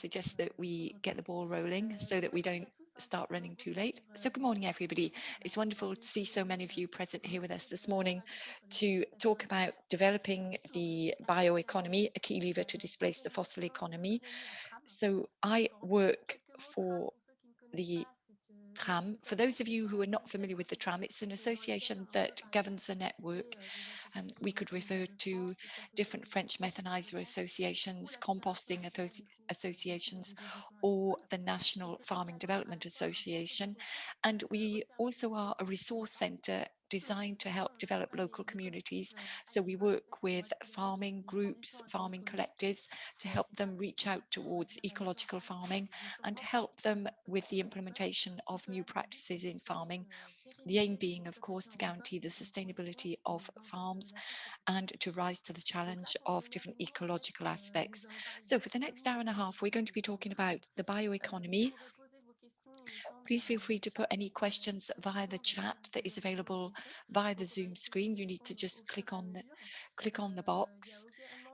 suggest that we get the ball rolling so that we don't start running too late. So good morning, everybody. It's wonderful to see so many of you present here with us this morning to talk about developing the bioeconomy, a key lever to displace the fossil economy. So I work for the Trame. For those of you who are not familiar with the Trame, it's an association that governs a network. We could refer to different French methanizer associations, composting associations, or the National Farming Development Association. And we also are a resource centre designed to help develop local communities. So we work with farming groups, farming collectives to help them reach out towards ecological farming and to help them with the implementation of new practices in farming. The aim being, of course, to guarantee the sustainability of farms and to rise to the challenge of different ecological aspects. So for the next hour and a half, we're going to be talking about the bioeconomy. Please feel free to put any questions via the chat that is available via the Zoom screen. You need to just click on the box.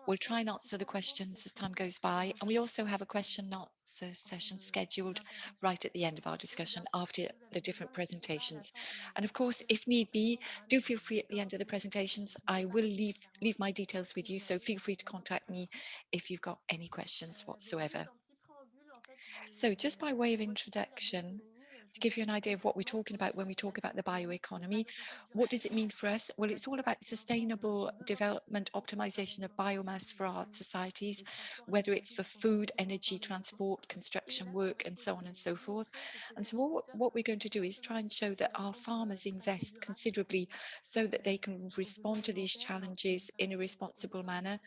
We'll try and answer the questions as time goes by. And we also have a question and answer session scheduled right at the end of our discussion after the different presentations. And of course, if need be, do feel free at the end of the presentations. I will leave my details with you, so feel free to contact me if you've got any questions whatsoever. So just by way of introduction, to give you an idea of what we're talking about when we talk about the bioeconomy, what does it mean for us? Well, it's all about sustainable development, optimization of biomass for our societies, whether it's for food, energy, transport, construction work, and so on and so forth. And so what we're going to do is try and show that our farmers invest considerably so that they can respond to these challenges in a responsible manner,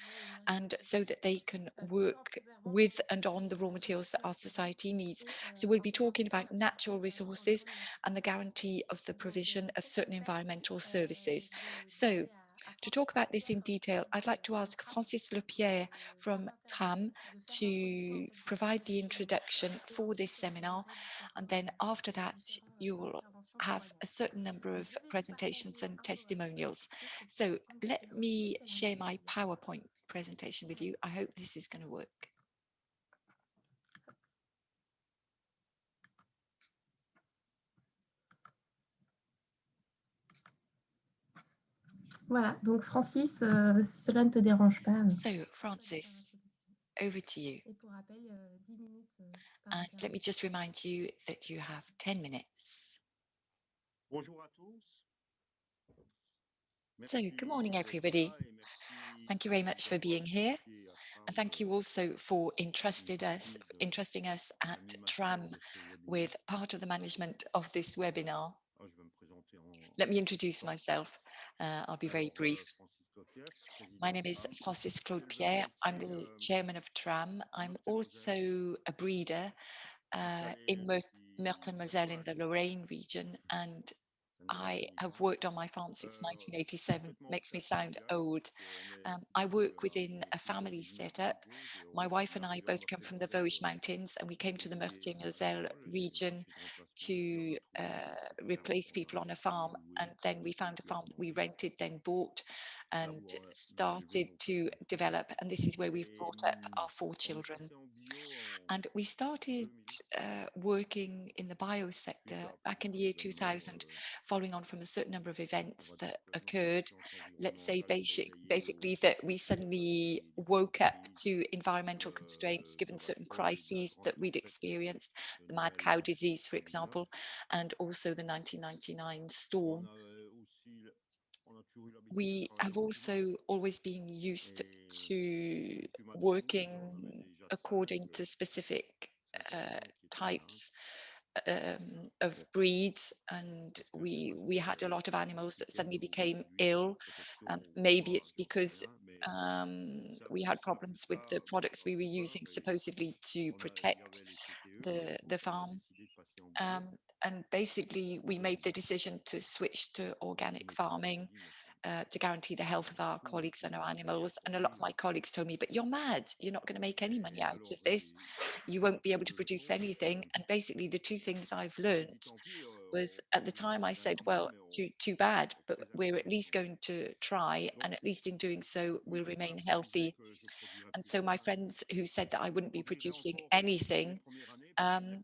and so that they can work with and on the raw materials that our society needs. So we'll be talking about natural resources and the guarantee of the provision of certain environmental services. So to talk about this in detail, I'd like to ask Francis Claudepierre from Trame to provide the introduction for this seminar. And then after that, you'll have a certain number of presentations and testimonials. So let me share my PowerPoint presentation with you. I hope this is going to work. Voilà, donc Francis, si cela ne te dérange pas. So Francis, over to you. And let me just remind you that you have 10 minutes. So good morning, everybody. Thank you very much for being here. And thank you also for entrusting us at Trame with part of the management of this webinar. Let me introduce myself. I'll be very brief. My name is Francis Claudepierre. I'm the chairman of Trame. I'm also a breeder in Meurthe-et-Moselle in the Lorraine region, and I have worked on my farm since 1987. Makes me sound old. I work within a family setup. My wife and I both come from the Vosges Mountains, and we came to the Meurthe-et-Moselle region to replace people on a farm. And then we found a farm that we rented, then bought, and started to develop. And this is where we've brought up our 4 children. And we started working in the bio sector back in the year 2000, following on from a certain number of events that occurred. Let's say basically that we suddenly woke up to environmental constraints given certain crises that we'd experienced, the mad cow disease, for example, and also the 1999 storm. We have also always been used to working according to specific types of breeds, and we had a lot of animals that suddenly became ill. Maybe it's because we had problems with the products we were using supposedly to protect the farm. And basically we made the decision to switch to organic farming to guarantee the health of our colleagues and our animals. And a lot of my colleagues told me, but you're mad, you're not going to make any money out of this, you won't be able to produce anything. And basically the 2 things I've learned was at the time I said, well, too bad, but we're at least going to try, and at least in doing so, we'll remain healthy. And so my friends who said that I wouldn't be producing anything, um,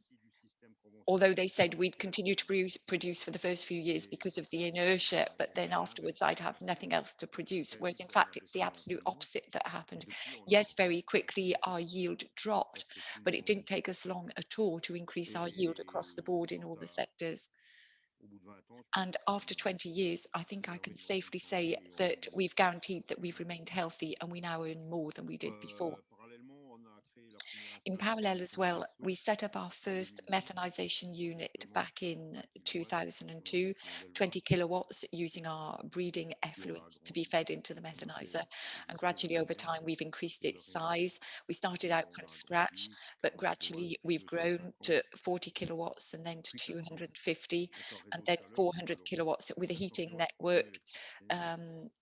although they said we'd continue to produce for the first few years because of the inertia, but then afterwards I'd have nothing else to produce. Whereas in fact, it's the absolute opposite that happened. Yes, very quickly our yield dropped, but it didn't take us long at all to increase our yield across the board in all the sectors. And after 20 years, I think I can safely say that we've guaranteed that we've remained healthy and we now earn more than we did before. In parallel as well, we set up our first methanization unit back in 2002, 20 kilowatts, using our breeding effluents to be fed into the methanizer. And gradually over time, we've increased its size. We started out from scratch, but gradually we've grown to 40 kilowatts and then to 250 and then 400 kilowatts with a heating network.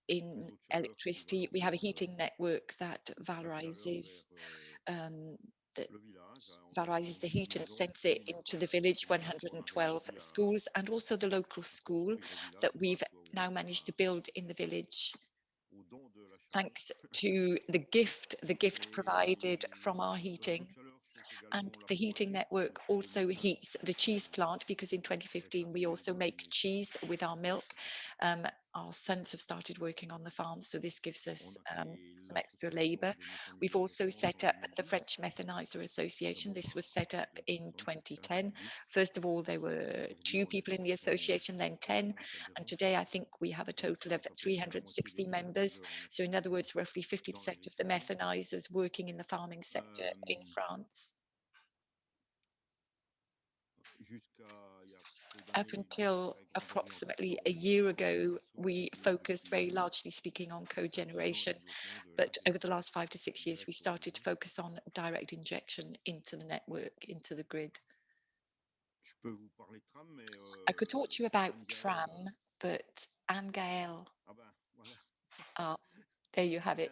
In electricity, we have a heating network that um, that valorizes the heat and sends it into the village, 112 schools, and also the local school that we've now managed to build in the village thanks to the gift provided from our heating. And the heating network also heats the cheese plant because in 2015 we also make cheese with our milk. Um, our sons have started working on the farm, so this gives us some extra labour. We've also set up the French Methanizer Association. This was set up in 2010. First of all, there were 2 people in the association, then 10, and today I think we have a total of 360 members. So in other words, roughly 50% of the methanizers working in the farming sector in France. Up until approximately a year ago, we focused very largely speaking on cogeneration, but over the last 5 to 6 years, we started to focus on direct injection into the network, into the grid. I could talk to you about Tram, but Anne-Gaëlle, ah, there you have it.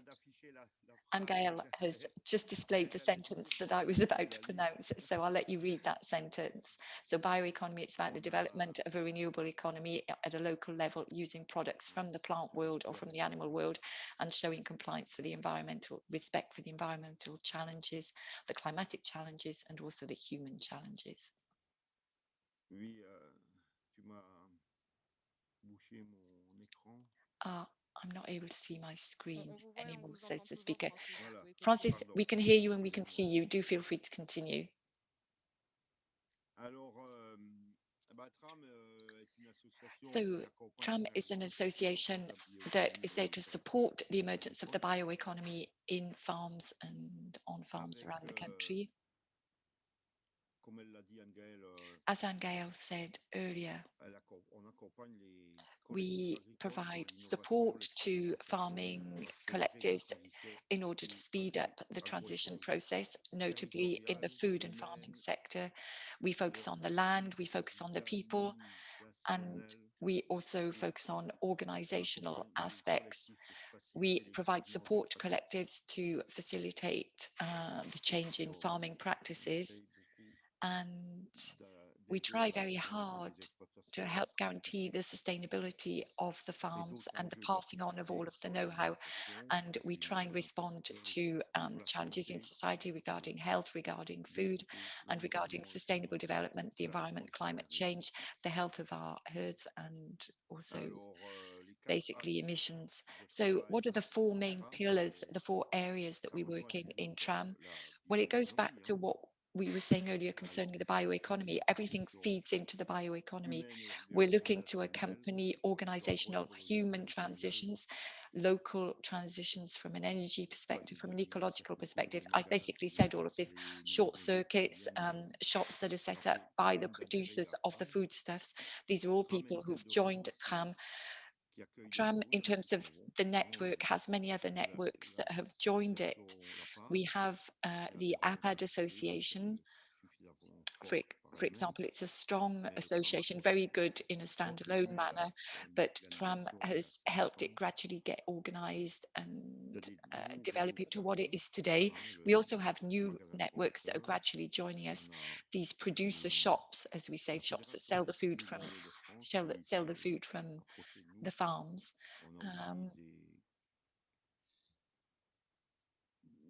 Anne-Gaëlle has just displayed the sentence that I was about to pronounce, so I'll let you read that sentence. So bioeconomy, it's about the development of a renewable economy at a local level using products from the plant world or from the animal world and showing compliance for the environmental, respect for the environmental challenges, the climatic challenges, and also the human challenges. Ah, I'm not able to see my screen anymore, says the speaker. Francis, we can hear you and we can see you. Do feel free to continue. So Trame is an association that is there to support the emergence of the bioeconomy in farms and on farms around the country. As Anne-Gaëlle said earlier, we provide support to farming collectives in order to speed up the transition process, notably in the food and farming sector. We focus on the land, we focus on the people, and we also focus on organizational aspects. We provide support to collectives to facilitate the change in farming practices, and we try very hard to help guarantee the sustainability of the farms and the passing on of all of the know-how. And we try and respond to challenges in society regarding health, regarding food, and regarding sustainable development, the environment, climate change, the health of our herds, and also basically emissions. So what are the 4 main pillars, the 4 areas that we work in Tram? Well, it goes back to what we were saying earlier concerning the bioeconomy. Everything feeds into the bioeconomy. We're looking to accompany organizational human transitions, local transitions from an energy perspective, from an ecological perspective. I've basically said all of this: short circuits, shops that are set up by the producers of the foodstuffs. These are all people who've joined Tram. Tram, in terms of the network, has many other networks that have joined it. We have the APAD Association, For example, it's a strong Mais Trame association, very good in a standalone contribue manner, à une but Tram organisation has helped it plateforme. gradually get organized Il y a and des dizaines develop it to what it d'associations, is today. hein, We also have le new magasin networks that are Palfray, gradually joining us, on a these producer une shops, as we say, la shops that Fédération sell the des food petits from éleveurs de France qui sell the s'est food from approché de the nous. farms. On a aussi Um,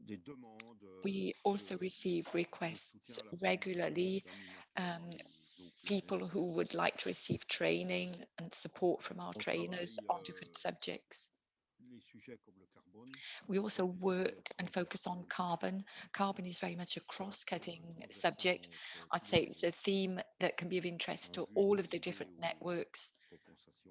des demandes we also de, receive de soutien requests à la formation regularly, d'animateurs et people d'opérations. who would like to receive training and support from our On trainers travaille on different subjects. les sujets comme le carbone, We also les sujets work and focus on transversaux, carbon. Carbon is very much a cross-cutting subject. transversal entre I'd tous les say it's a réseaux theme that can be of interest en to vue all of the d'accéder different aux networks. compensations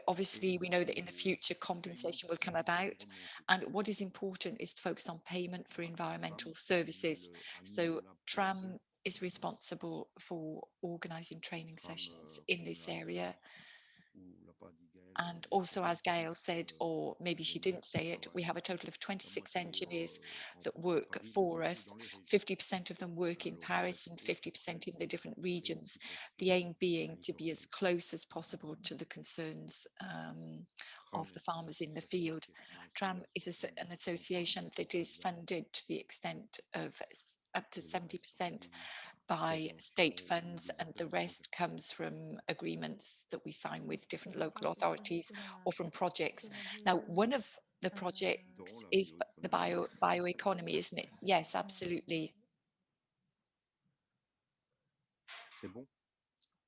Obviously, et we know that in the aux future paiements compensation pour will come services about. environnementaux. And what is important is to focus on payment for Voilà. environmental Tram animait services. animait So le lab Tram PSE. is responsible for organising training Tram sessions in this Climatic, area. où l'a pas dit Gaël, And also, as Gail scientifiques said, or maybe she ingénieurs didn't qui say it, we have travaillent a total of la 26 moitié engineers en that France, à work Paris, for mais aussi us. dans les régions. 50% of them work in Paris and L'objectif, 50% in the different c'est regions. aussi The participer aim au being to be as territorialisme. close as possible to the concerns Tram of the est une farmers in the association field. qui est financée Tram à is an 70% association par that is l'État funded to the extent of up to et le reste par 70% des by state subventions ou funds, des and the appels à rest projets. comes from agreements that we sign with Ce que different je comprends, local c'est que authorities or from projects. c'est la Now, one bioéconomie. of the Dans projects la is the bioéconomie. bioeconomy, isn't it? Yes, Euh, absolutely. C'est bon?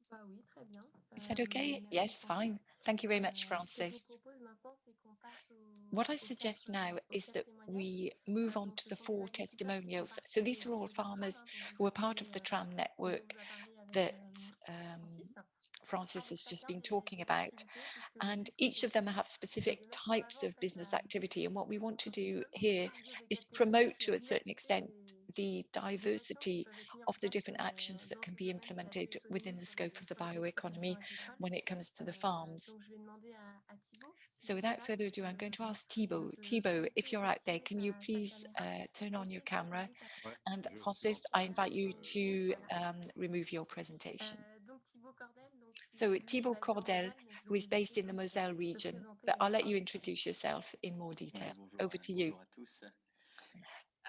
Bah oui, très bien. Is that okay? Merci Yes, Francis. fine. Thank you very much, Ce que je vous Francis. propose maintenant, c'est qu'on passe What I suggest now aux is quatre that témoignages. we move on Donc, to ce the sont des 4 agriculteurs qui font testimonials. partie So these des are all du Tram, farmers hein, dont who are part of the Tram dont network vous a parlé avec that Francis. Francis has just Chacun been talking des about. activités, puisque le And but, each of them have c'est specific de mettre en types avant en of fait business activity. And what we want to un petit do peu, here au niveau des is quatre promote témoignages, to la a certain diversité extent the des actions qui diversity peuvent être mises en of the place different actions that dans can ce be domaine de la implemented within bioéconomie the scope of the sur l'exploitation bioeconomy agricole. when it comes to the farms. Donc, je vais demander à Thibaut So s'il est without là further ado, I'm going to ask Thibaut. se Thibaut, if connecter et you're out there, d'activer can you sa please caméra. turn on your Francis, je camera? t'invite à... Ouais, And je suis en Francis, I train invite you to Voilà. remove your presentation. Donc Thibaut Cordel, donc So lui il est Thibaut basé en Cordel, Moselle, mais je vais who is lui based laisser in the Moselle se region, présenter but I'll let un you petit peu. introduce yourself in more Oui, detail. bonjour, Over to you. bonjour à tous.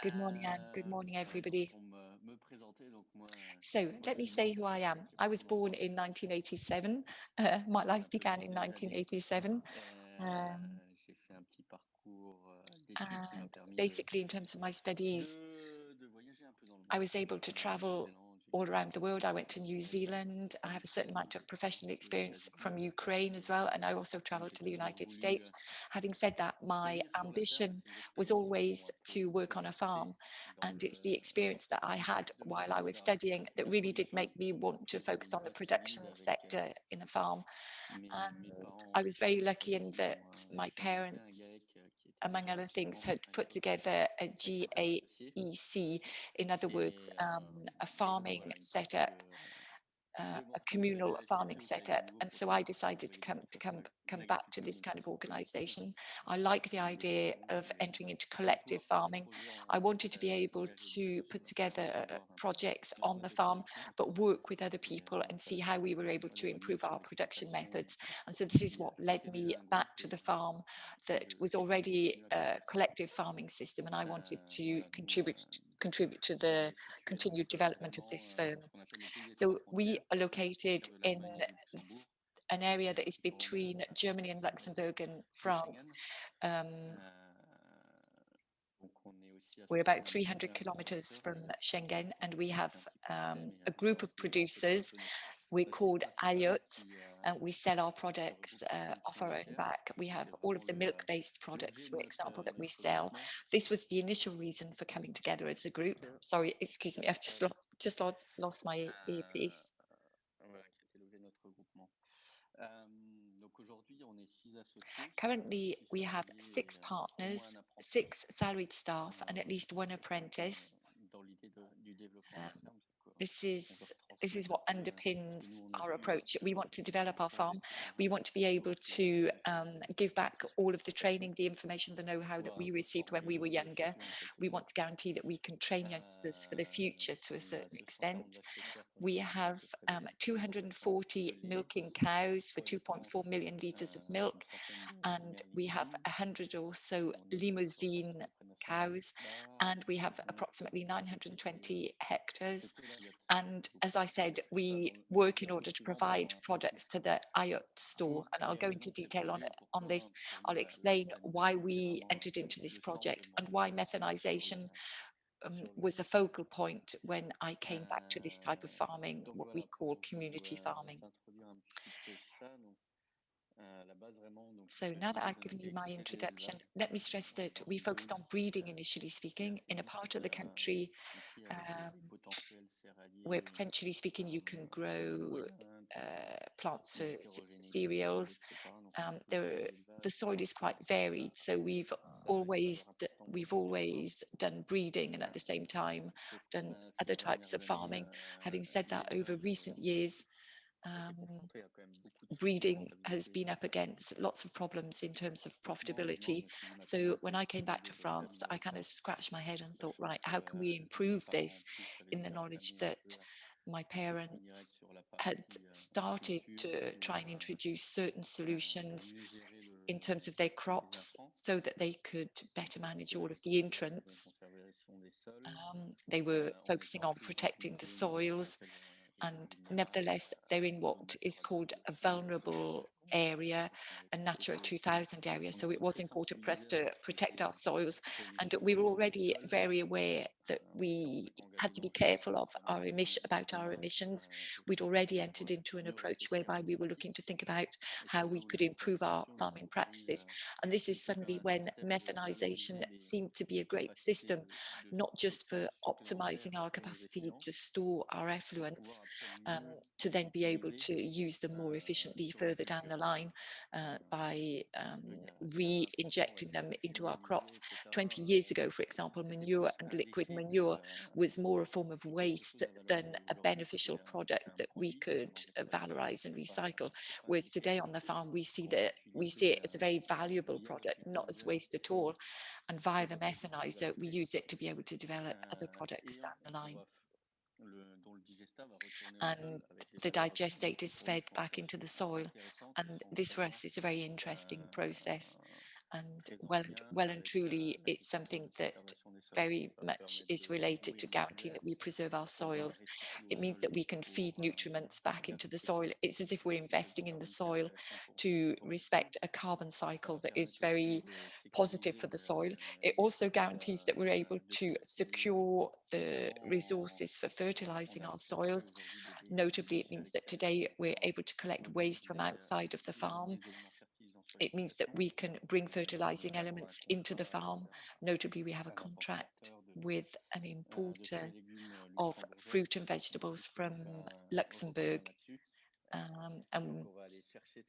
Good morning, Anne. Good morning, Ouais, donc everybody. pour me présenter, donc So moi let je me suis say né who I am. I was born in 1987. My il y a un life peu began plus in des années. 1987. Um, J'ai fait un petit parcours d'études qui m'a and permis basically, in terms of my studies, de voyager un peu dans le I monde. was able to J'ai fait la travel Nouvelle-Zélande, j'ai all fait around the world. I went to New Zealand. I have a certain amount of professional experience from Ukraine as well. And I also donc traveled j'ai to the toujours United voulu States. Having said that, my revenir sur la terre. ambition C'est une was expérience qui always m'ont un peu to work on a propulsé farm. dans And it's the experience that I had de while I was vers studying that la really did production. make me want to J'ai été focus on élevé the assez vite production avec sector in a farm. mes And parents I was very lucky in qui that ont my qui ont monté un parents, GAEC qui était among other things, initialement had à put l'époque together a avec un associé GAEC, in other words, a et farming voilà une setup, petite a comme j'avais communal farming l'électricité, il fallait du setup. nouveau And quelque so I part et decided to j'avais des amis qui ont come une back to agriculture this donc kind of j'étais connecté organization. I like the et idea donc of entering into j'ai collective toujours fait des farming. projets I wanted to be able engagés to dessus put donc ça m'a together permis d'avoir projects une on the farm, spécialisation but work with other et people and ça see how we were able ça to les a mis improve sur our production l'exploitation methods. And so this is what led qui était me déjà un back groupe to the farm that was de already a simulation collective farming system, and I wanted to voilà contribute to nous on the est situé dans continued development of this firm. ce qu'on appelle le pays des trois So we frontières are located vers in l'Allemagne et le Luxembourg an area that is qui correspond between Germany and Luxembourg and au France. Schengen. Um, Donc on est aussi we're associé, about on a monté 300 un centre de kilometers from recherche Schengen, and we have avec un petit système et a on group va of essayer de voir ce qu'on producers. peut We're notre site called principal Ayot, qui and we sell our qui products regroupe tous les off trains our own laitières. back. We have C'était all vraiment of the milk-based products, l'objet for de example, that we notre sell. regroupement. This was the initial reason for coming together as a group. Sorry, excuse me, I've lost my earpiece. Voilà, qui était l'objet de notre regroupement. Donc aujourd'hui, on est 6 associés, Currently, 6 we have salariés 6 et au moins partners, un apprenti 6 salaried staff, and at least one apprentice. dans l'idée du développement de Um, la ferme. this On veut is This is what underpins our approach. We want to develop our farm. We want to be able to give back all of the training, the information, the know-how that we received when we were younger. We want to guarantee that we can train youngsters for the future to a certain extent. We have 240 milking cows for 2.4 million litres of milk, and we have 100 or so limousine cows, and we have approximately 920 hectares. And as I said, we work in order to provide products to the IOT store, and I'll go into detail on this. I'll explain why we entered into this project and why methanization was a focal point when I came back to this type of farming, what we call community farming. So now that I've given you my introduction, let me stress that we focused on breeding initially speaking in a part of the country where potentially speaking you can grow plants for cereals. The soil is quite varied, so we've always done breeding and at the same time done other types of farming. Having said that, over recent years, breeding has been up against lots of problems in terms of profitability. So when I came back to France, I kind of scratched my head and thought, right, how can we improve this, in the knowledge that my parents had started to try and introduce certain solutions in terms of their crops so that they could better manage all of the intrants. They were focusing on protecting the soils, and nevertheless they're in what is called a vulnerable area, a Natura 2000 area. So it was important for us to protect our soils, and we were already very aware that we had to be careful of about our emissions. We'd already entered into an approach whereby we were looking to think about how we could improve our farming practices. And this is suddenly when methanization seemed to be a great system, not just for optimizing our capacity to store our effluents, to then be able to use them more efficiently further down the line by re-injecting them into our crops. 20 years ago, for example, manure and liquid manure was more a form of waste than a beneficial product that we could valorize and recycle. Whereas today on the farm, we see it as a very valuable product, not as waste at all. And via the methanizer, we use it to be able to develop other products down the line. And the digestate is fed back into the soil. And this for us is a very interesting process. And well and truly, it's something that very much is related to guaranteeing that we preserve our soils. It means that we can feed nutriments back into the soil. It's as if we're investing in the soil to respect a carbon cycle that is very positive for the soil. It also guarantees that we're able to secure the resources for fertilizing our soils. Notably, it means that today we're able to collect waste from outside of the farm. It means that we can bring fertilizing elements into the farm. Notably, we have a contract with an importer of fruit and vegetables from Luxembourg. And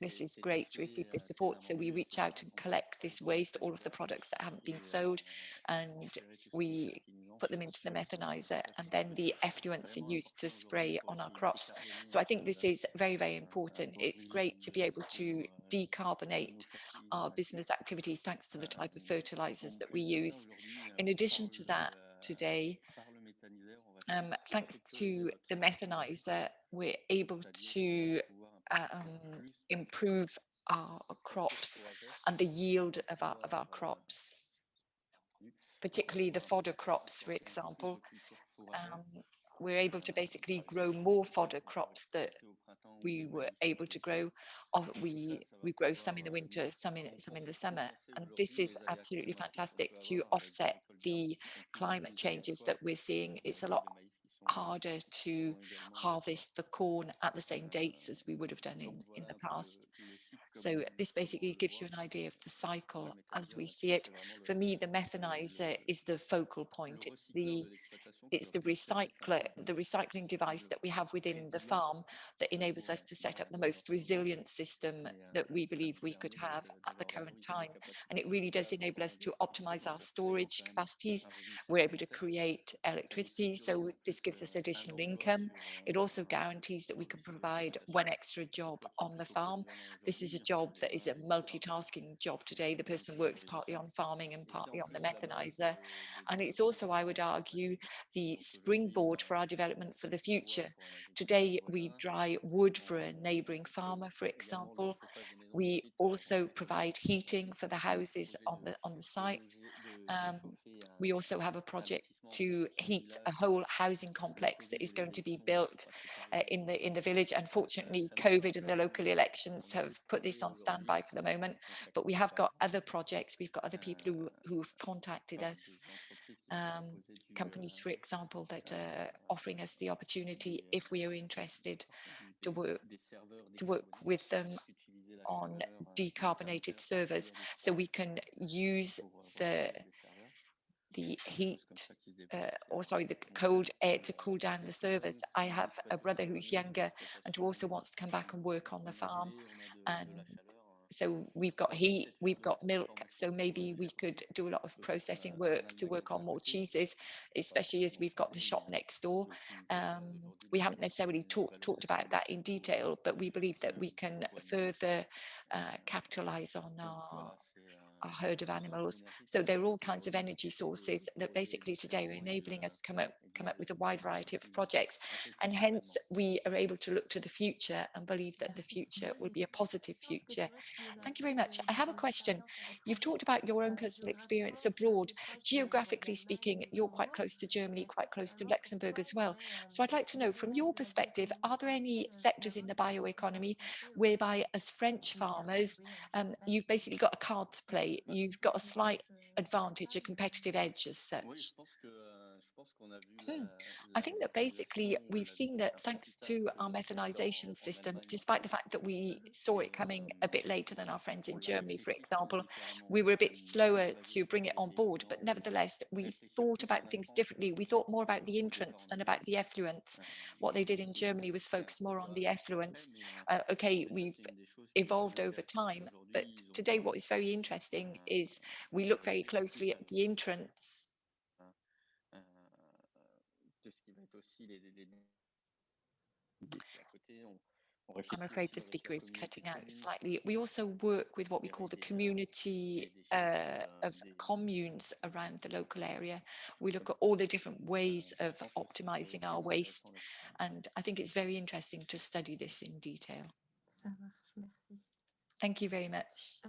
this is great to receive this support. So we reach out and collect this waste, all of the products that haven't been sold, and we put them into the methanizer, and then the effluents are used to spray on our crops. So I think this is very, very important. It's great to be able to decarbonate our business activity thanks to the type of fertilizers that we use. In addition to that, today, thanks to the methanizer, we're able to improve our crops and the yield of our crops, particularly the fodder crops, for example. We're able to basically grow more fodder crops that we were able to grow. We grow some in the winter, some in the summer, and this is absolutely fantastic to offset the climate changes that we're seeing. It's a lot harder to harvest the corn at the same dates as we would have done in the past. So this basically gives you an idea of the cycle as we see it. For me, the methanizer is the focal point. It's the it's the recycling device that we have within the farm that enables us to set up the most resilient system that we believe we could have at the current time. And it really does enable us to optimize our storage capacities. We're able to create electricity, so this gives us additional income. It also guarantees that we can provide one extra job on the farm. This is a job that is a multitasking job today. The person works partly on farming and partly on the methanizer. And it's also, I would argue, the springboard for our development for the future. Today, we dry wood for a neighbouring farmer, for example. We also provide heating for the houses on the site. We also have a project to heat a whole housing complex that is going to be built in the village. Unfortunately, COVID and the local elections have put this on standby for the moment, but we have got other projects. We've got other people who've contacted us, companies, for example, that are offering us the opportunity, if we are interested, to work with them on decarbonated servers, so we can use the heat, the cold air to cool down the servers. I have a brother who's younger and who also wants to come back and work on the farm. And so we've got heat, we've got milk, so maybe we could do a lot of processing work to work on more cheeses, especially as we've got the shop next door. We haven't necessarily talked about that in detail, but we believe that we can further capitalize on our herd of animals. So there are all kinds of energy sources that basically today are enabling us to come up with a wide variety of projects. And hence we are able to look to the future and believe that the future will be a positive future. Thank you very much. I have a question. You've talked about your own personal experience abroad. Geographically speaking, you're quite close to Germany, quite close to Luxembourg as well. So I'd like to know, from your perspective, are there any sectors in the bioeconomy whereby, as French farmers, you've basically got a card to play? You've got a slight advantage, a competitive edge as such? I think that basically we've seen that thanks to our methanization system, despite the fact that we saw it coming a bit later than our friends in Germany, for example, we were a bit slower to bring it on board, but nevertheless, we thought about things differently. We thought more about the entrants than about the effluents. What they did in Germany was focus more on the effluents. Okay, we've evolved over time, but today what is very interesting is we look very closely at the entrants. I'm afraid the speaker is cutting out slightly. We also work with what we call the community of communes around the local area. We look at all the different ways of optimizing our waste, and I think it's very interesting to study this in detail. Ça marche, merci. Thank you very much.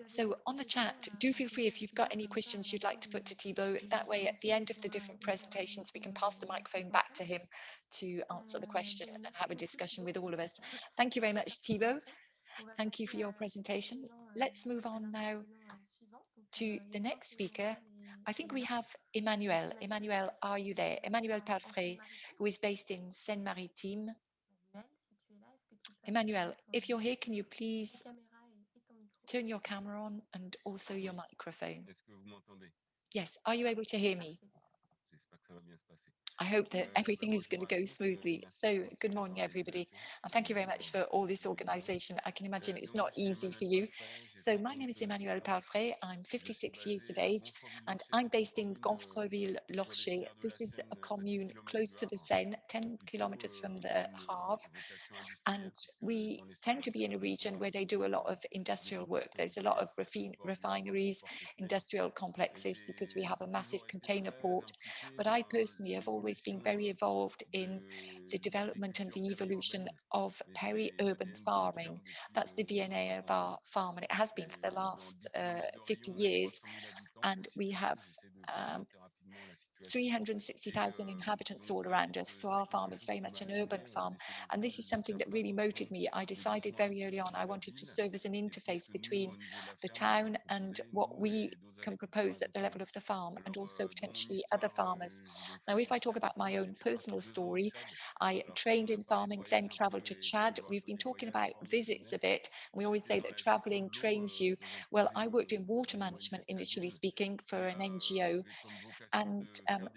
So on the chat, do feel free if you've got any questions you'd like to put to Thibaut. That way, at the end of the different presentations, we can pass the microphone back to him to answer the question and have a discussion with all of us. Thank you very much, Thibaut. Thank you for your presentation. Let's move on now to the next speaker. I think we have Emmanuel. Emmanuel, are you there? Emmanuel Palfray, who is based in Seine-Maritime. Emmanuel, if you're here, can you please turn your camera on and also your microphone? Yes, are you able to hear me? I hope that everything is going to go smoothly. So good morning, everybody. And thank you very much for all this organization. I can imagine it's not easy for you. So my name is Emmanuel Palfray. I'm 56 years of age, and I'm based in Gonfreville-Lorcher. This is a commune close to the Seine, 10 kilometers from the Havre. And we tend to be in a region where they do a lot of industrial work. There's a lot of refineries, industrial complexes, because we have a massive container port. But I personally have always been very involved in the development and the evolution of peri-urban farming. That's the DNA of our farm, and it has been for the last 50 years. And we have 360,000 inhabitants all around us. So our farm is very much an urban farm. And this is something that really motivated me. I decided very early on I wanted to serve as an interface between the town and what we can propose at the level of the farm, and also potentially other farmers. Now, if I talk about my own personal story, I trained in farming, then traveled to Chad. We've been talking about visits a bit. We always say that traveling trains you. Well, I worked in water management, initially speaking, for an NGO. and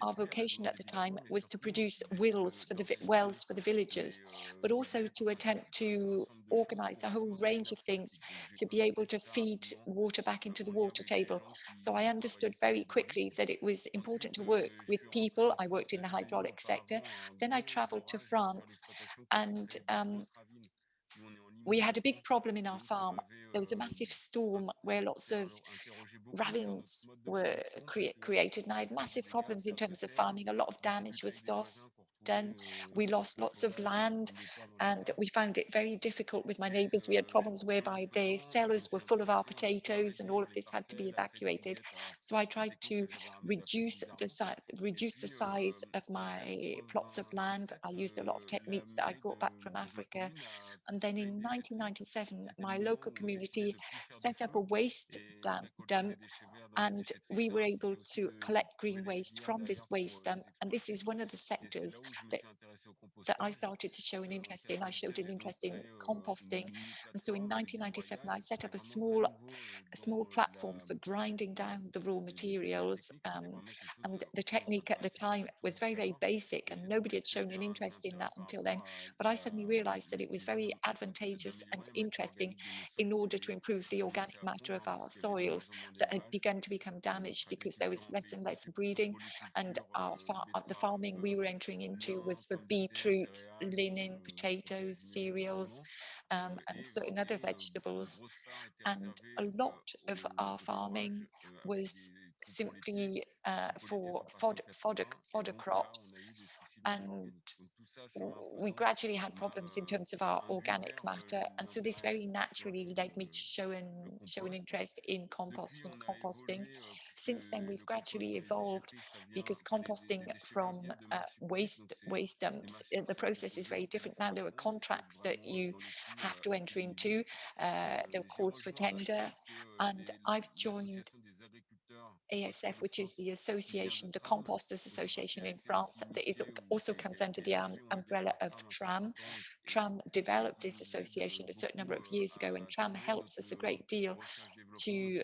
our vocation at the time was to produce wells for the villagers, but also to attempt to organize a whole range of things to be able to feed water back into the water table. So I understood very quickly that it was important to work with people. I worked in the hydraulic sector. Then I traveled to France, and we had a big problem in our farm. There was a massive storm where lots of ravines were created, and I had massive problems in terms of farming. A lot of damage was done. We lost lots of land, and we found it very difficult with my neighbours. We had problems whereby their cellars were full of our potatoes, and all of this had to be evacuated. So I tried to reduce the size of my plots of land. I used a lot of techniques that I brought back from Africa. And then in 1997, my local community set up a waste dump, and we were able to collect green waste from this waste dump. And this is one of the sectors that I started to show an interest in. I showed an interest in composting. And so in 1997, I set up a small platform for grinding down the raw materials. And the technique at the time was very, very basic, and nobody had shown an interest in that until then. But I suddenly realized that it was very advantageous and interesting in order to improve the organic matter of our soils that had begun to become damaged because there was less and less breeding. And the farming we were entering into was for beetroot, linen, potatoes, cereals, and certain other vegetables. And a lot of our farming was simply for fodder crops, and we gradually had problems in terms of our organic matter, and so this very naturally led me to show an interest in composting. Since then, we've gradually evolved, because composting from waste dumps, the process is very different now. There are contracts that you have to enter into. There are calls for tender, and I've joined ASF, which is the association, the Composters Association in France, that also comes under the umbrella of Trame. Trame developed this association a certain number of years ago, and Trame helps us a great deal to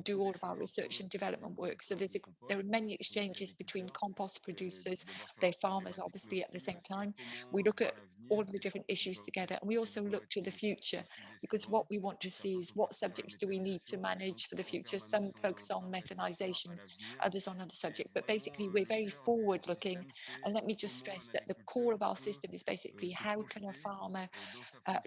do all of our research and development work. So there are many exchanges between compost producers, their farmers, obviously, at the same time. We look at all of the different issues together, and we also look to the future, because what we want to see is what subjects do we need to manage for the future. Some focus on methanization, others on other subjects, but basically we're very forward looking. And let me just stress that the core of our system is basically, how can a farmer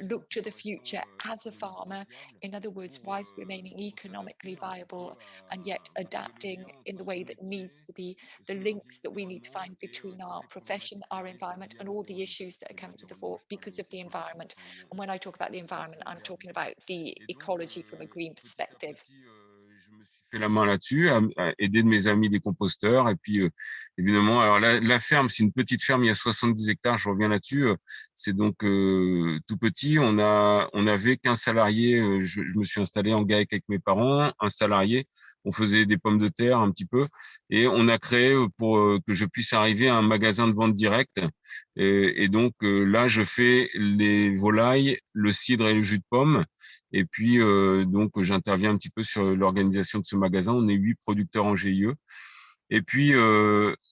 look to the future as a farmer? In other words, whilst remaining economically viable and yet adapting in the way that needs to be, the links that we need to find between our profession, our environment, and all the issues that are coming to the fore because of the environment. And when I talk about the environment, I'm talking about the ecology from a green perspective. Fait la main là-dessus, à aider de mes amis des composteurs. Et puis, évidemment, alors la ferme, c'est une petite ferme, il y a 70 hectares, je reviens là-dessus. C'est donc tout petit. On avait qu'un salarié. Je me suis installé en GAEC avec mes parents, un salarié. On faisait des pommes de terre un petit peu. Et on a créé, pour que je puisse arriver à un magasin de vente directe. Et donc, là, je fais les volailles, le cidre et le jus de pomme. Et puis, donc, j'interviens un petit peu sur l'organisation de ce magasin. On est 8 producteurs en GIE. Et puis,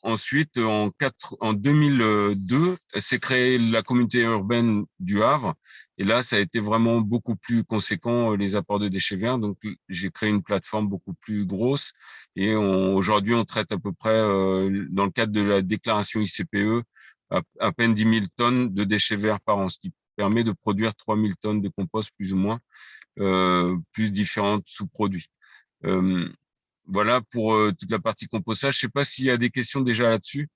ensuite, en 2002, s'est créée la communauté urbaine du Havre. Et là, ça a été vraiment beaucoup plus conséquent, les apports de déchets verts. Donc, j'ai créé une plateforme beaucoup plus grosse. Et aujourd'hui, on traite à peu près, dans le cadre de la déclaration ICPE, à peine 10 000 tonnes de déchets verts par an, ce qui permet de produire 3 000 tonnes de compost plus ou moins, plus différents sous-produits. Voilà pour toute la partie compostage. Je ne sais pas s'il y a des questions déjà là-dessus,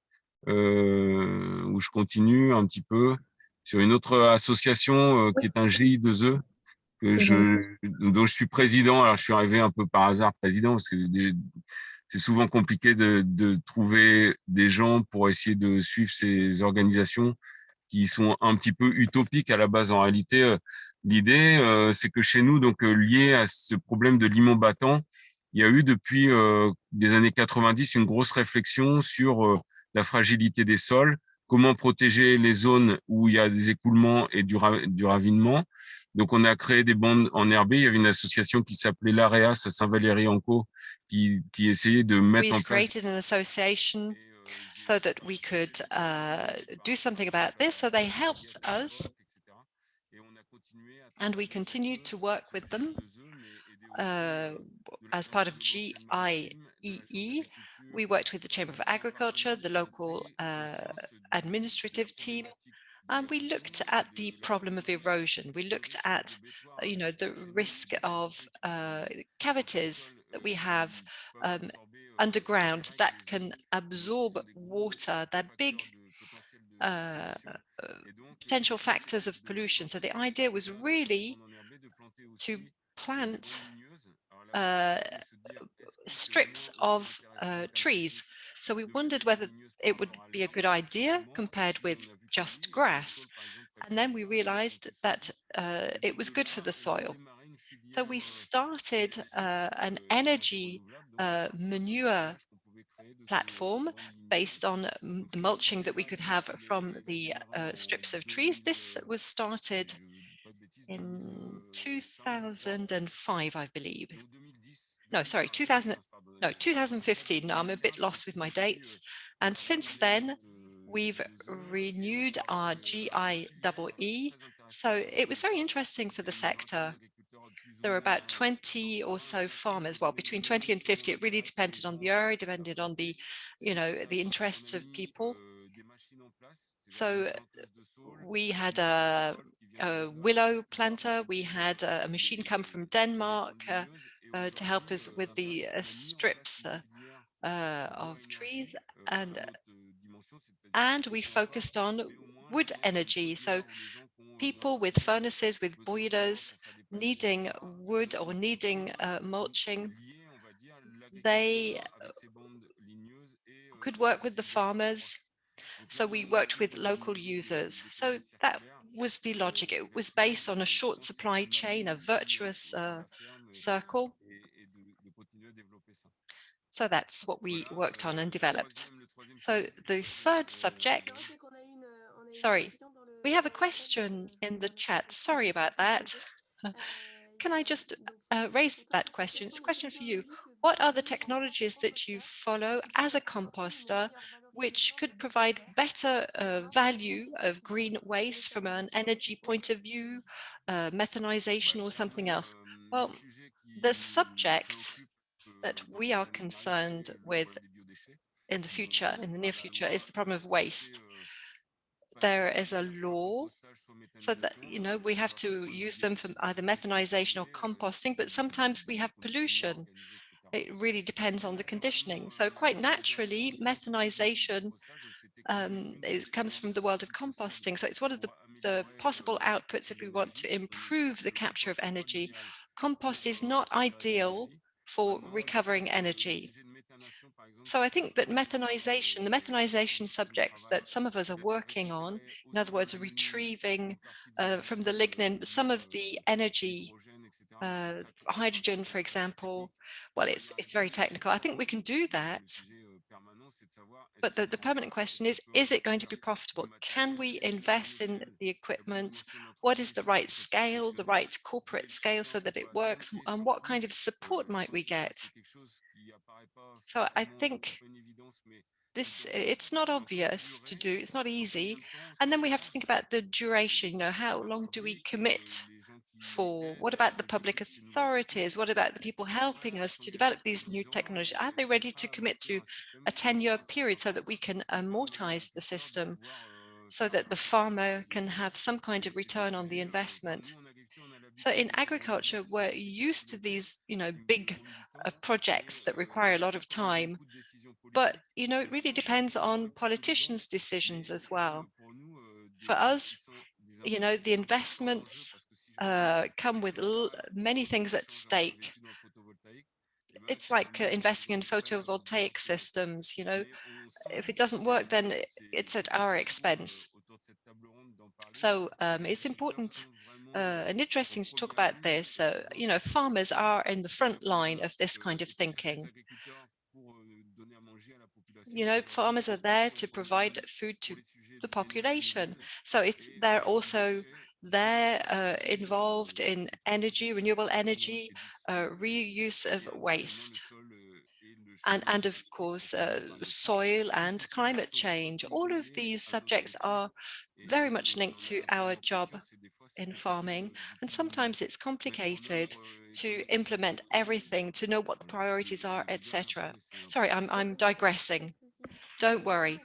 où je continue un petit peu sur une autre association qui est un GI2E, dont je suis président. Alors, je suis arrivé un peu par hasard président, parce que c'est souvent compliqué de trouver des gens pour essayer de suivre ces organisations qui sont un petit peu utopiques à la base. En réalité, l'idée, c'est que chez nous, donc lié à ce problème de limon battant, il y a eu depuis des années 90 une grosse réflexion sur la fragilité des sols, comment protéger les zones où il y a des écoulements et du ravinement. Donc, on a créé des bandes enherbées. Il y avait une association qui s'appelait l'AREAS à Saint-Valery-en-Caux qui essayait de mettre en We place. created an association so that we could do something about this. So they helped us, and we continued to work with them as part of GIEE. We worked with the Chamber of Agriculture, the local administrative team, and we looked at the problem of erosion. We looked at, the risk of cavities that we have underground that can absorb water, that big potential factors of pollution. So the idea was really to plant strips of trees. So we wondered whether it would be a good idea compared with just grass. And then we realized that it was good for the soil. So we started an energy manure platform based on the mulching that we could have from the strips of trees. This was started in 2005, I believe. No, sorry, 2015. Now I'm a bit lost with my dates. And since then, we've renewed our GIEE. So it was very interesting for the sector. There were about 20 or so farmers, well, between 20 and 50. It really depended on the area, depended on the, the interests of people. So we had a willow planter. We had a machine come from Denmark to help us with the strips of trees, and we focused on wood energy. So people with furnaces, with boilers, needing wood or needing mulching, they could work with the farmers. So we worked with local users. So that was the logic. It was based on a short supply chain, a virtuous circle. So that's what we worked on and developed. So the third subject, sorry, we have a question in the chat. Sorry about that. Can I just raise that question? It's a question for you. What are the technologies that you follow as a composter which could provide better value of green waste from an energy point of view, methanization or something else? Well, the subject that we are concerned with in the future, in the near future, is the problem of waste. There is a law so that, we have to use them for either methanization or composting, but sometimes we have pollution. It really depends on the conditioning. So quite naturally, methanization comes from the world of composting. So it's one of the possible outputs if we want to improve the capture of energy. Compost is not ideal for recovering energy. So I think that methanization, the methanization subjects that some of us are working on, in other words, retrieving from the lignin some of the energy, hydrogen, for example, well, it's very technical. I think we can do that. But the permanent question is it going to be profitable? Can we invest in the equipment? What is the right scale, the right corporate scale so that it works? And what kind of support might we get? So I think it's not obvious to do, it's not easy. And then we have to think about the duration, how long do we commit for? What about the public authorities? What about the people helping us to develop these new technologies? Are they ready to commit to a 10-year period so that we can amortize the system, so that the farmer can have some kind of return on the investment? So in agriculture, we're used to these, big projects that require a lot of time. But, it really depends on politicians' decisions as well. For us, the investments come with many things at stake. It's like investing in photovoltaic systems, if it doesn't work, then it's at our expense. So it's important and interesting to talk about this. Farmers are in the front line of this kind of thinking. Farmers are there to provide food to the population. So they're also involved in energy, renewable energy, reuse of waste, and of course, soil and climate change. All of these subjects are very much linked to our job in farming, and sometimes it's complicated to implement everything, to know what the priorities are, etc. Sorry, I'm digressing. Don't worry.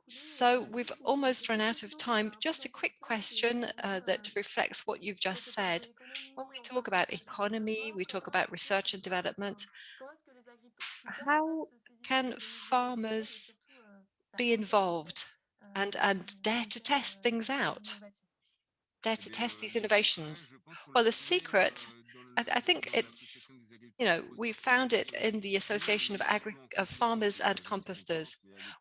So we've almost run out of time. Just a quick question that reflects what you've just said. When we talk about economy, we talk about research and development. How can farmers be involved and dare to test things out? Dare to test these innovations? Well, the secret, I think it's, we found it in the Association of Farmers and Composters.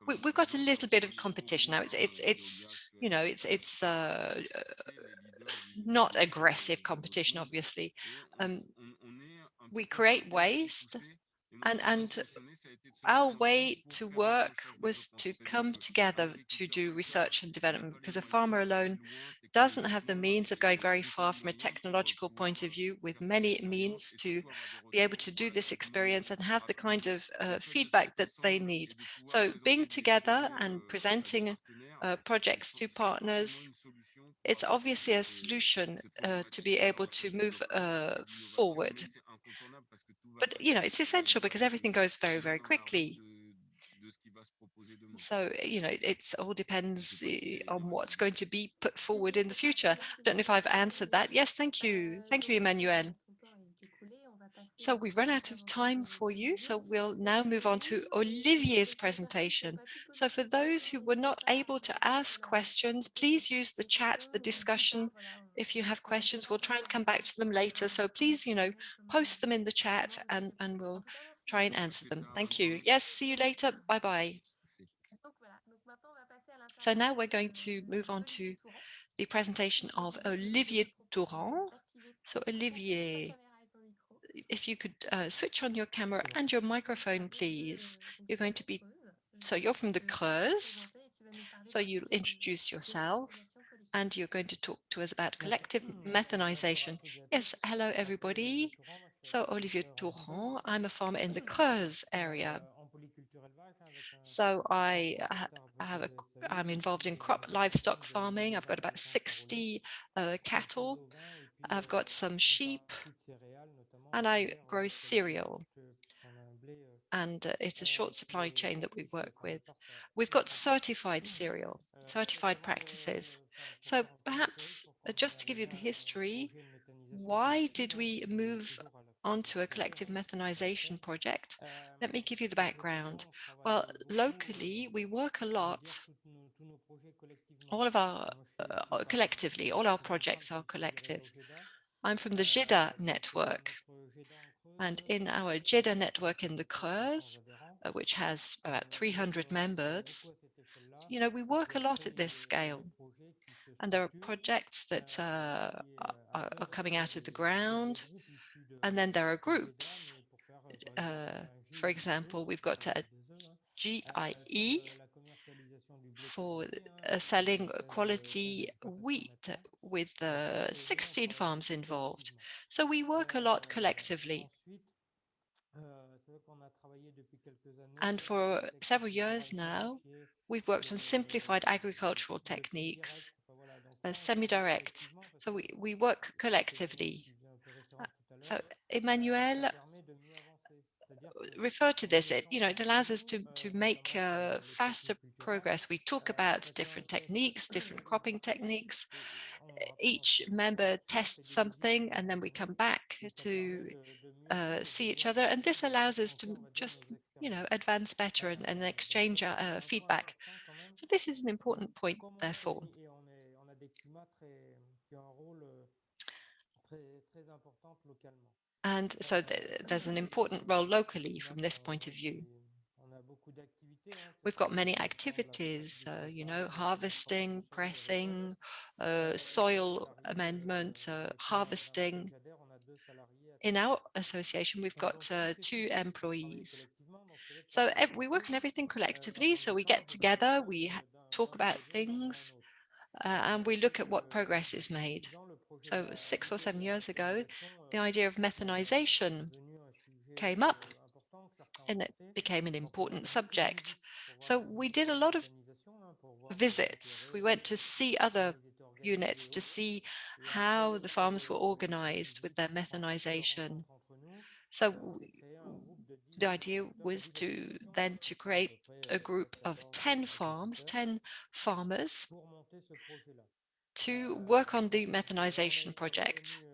We've got a little bit of competition now. It's not aggressive competition, obviously. We create waste, and our way to work was to come together to do research and development, because a farmer alone doesn't have the means of going very far from a technological point of view, with many means to be able to do this experience and have the kind of feedback that they need. So being together and presenting projects to partners, it's obviously a solution to be able to move forward. But it's essential because everything goes very, very quickly. So it all depends on what's going to be put forward in the future. I don't know if I've answered that. Yes, thank you, Emmanuel. So we've run out of time for you, so we'll now move on to Olivier's presentation. So for those who were not able to ask questions, please use the chat, the discussion. If you have questions, we'll try and come back to them later. So please, post them in the chat and we'll try and answer them. Thank you. Yes, see you later. Bye-bye. So now we're going to move on to the presentation of Olivier Tourand. So Olivier, if you could switch on your camera and your microphone, please. So you're from the Creuse. So you'll introduce yourself and you're going to talk to us about collective methanization. Yes, hello everybody. So Olivier Tourand, I'm a farmer in the Creuse area. So I'm involved in crop livestock farming. I've got about 60 cattle. I've got some sheep, and I grow cereal. And it's a short supply chain that we work with. We've got certified cereal, certified practices. So perhaps just to give you the history, why did we move onto a collective methanization project? Let me give you the background. Well, locally, we work a lot. All of our, collectively, all our projects are collective. I'm from the GEDA network. And in our GEDA network in the Creuse, which has about 300 members, we work a lot at this scale. And there are projects that are coming out of the ground. And then there are groups. For example, we've got a GIE for selling quality wheat with 16 farms involved. So we work a lot collectively. And for several years now, we've worked on simplified agricultural techniques, semi-direct. So we work collectively. So Emmanuel referred to this. It allows us to make faster progress. We talk about different techniques, different cropping techniques. Each member tests something, and then we come back to see each other. And this allows us to just, advance better and exchange feedback. So this is an important point, therefore. And so there's an important role locally from this point of view. We've got many activities, harvesting, pressing, soil amendment, harvesting. In our association, we've got 2 employees. So we work on everything collectively. So we get together, we talk about things, and we look at what progress is made. So 6 or 7 years ago, the idea of methanization came up and it became an important subject. So we did a lot of visits. We went to see other units to see how the farms were organized with their methanization. So the idea was to create a group of 10 farms, 10 farmers to work on the methanization project.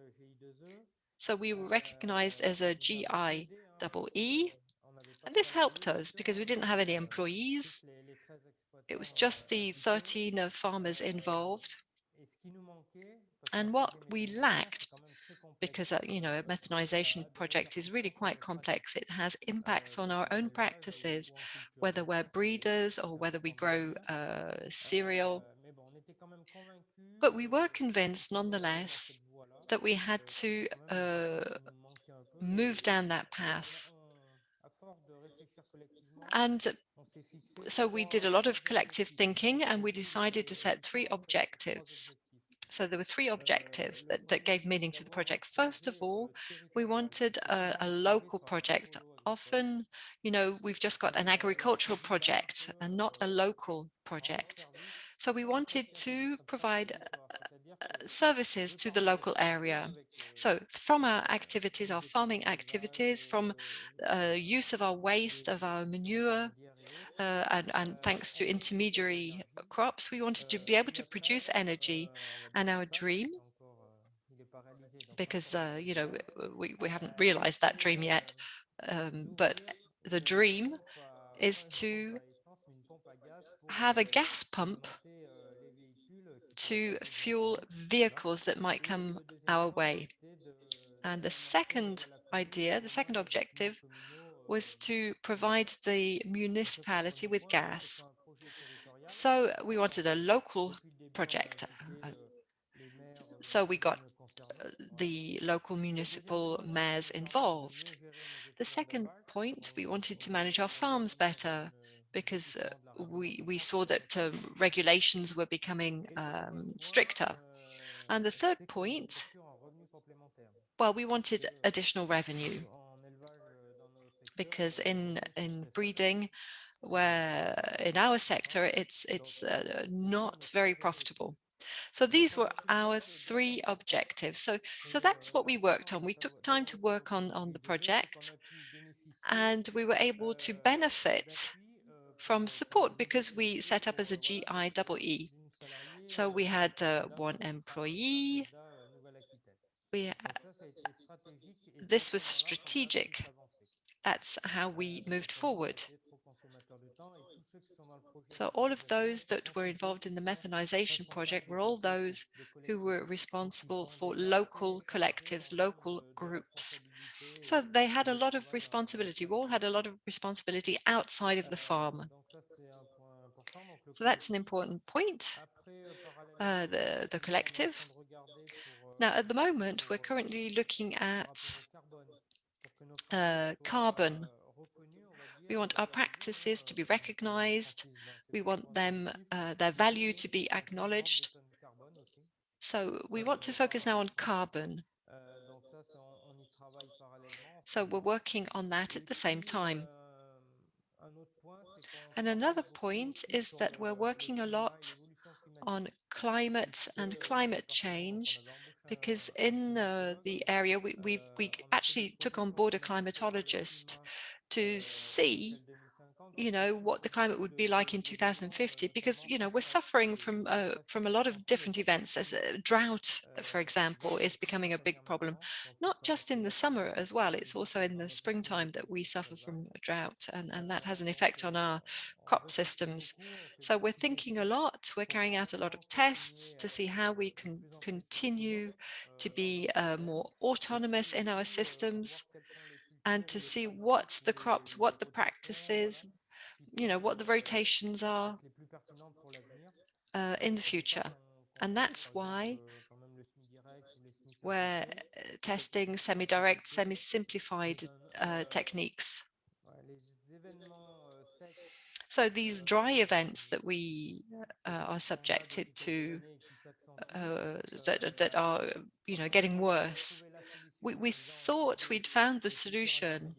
So we were recognized as a GIEE, and this helped us because we didn't have any employees. It was just the 13 farmers involved. And what we lacked, because you know, a methanization project is really quite complex. It has impacts on our own practices, whether we're breeders or whether we grow cereal. But we were convinced, nonetheless, that we had to move down that path. And so we did a lot of collective thinking and we decided to set 3 objectives. So there were 3 objectives that gave meaning to the project. First of all, we wanted a local project. Often, you know, we've just got an agricultural project and not a local project. So we wanted to provide services to the local area. So from our activities, our farming activities, from use of our waste, of our manure, and thanks to intermediary crops, we wanted to be able to produce energy. And our dream, because you know, we haven't realized that dream yet, but the dream is to have a gas pump to fuel vehicles that might come our way. And the second idea, the second objective, was to provide the municipality with gas. So we wanted a local project. So we got the local municipal mayors involved. The second point, we wanted to manage our farms better because we saw that regulations were becoming stricter. And the third point, well, we wanted additional revenue because in breeding, where in our sector, it's not very profitable. So these were our 3 objectives. So that's what we worked on. We took time to work on the project, and we were able to benefit from support because we set up as a GIEE. So we had 1 employee. This was strategic. That's how we moved forward. So all of those that were involved in the methanization project were all those who were responsible for local collectives, local groups. So they had a lot of responsibility. We all had a lot of responsibility outside of the farm. So that's an important point, the collective. Now, at the moment, we're currently looking at carbon. We want our practices to be recognized. We want them, their value to be acknowledged. So we want to focus now on carbon. So we're working on that at the same time. And another point is that we're working a lot on climate and climate change, because in the area we actually took on board a climatologist to see, you know, what the climate would be like in 2050, because, you know, we're suffering from a lot of different events. As a drought, for example, is becoming a big problem, not just in the summer as well. It's also in the springtime that we suffer from a drought, and that has an effect on our crop systems. So we're thinking a lot. We're carrying out a lot of tests to see how we can continue to be more autonomous in our systems, and to see what the crops, what the practices, you know, what the rotations are in the future. And that's why we're testing semi-direct, semi-simplified techniques. So these dry events that we are subjected to, that are, getting worse. We thought we'd found the solution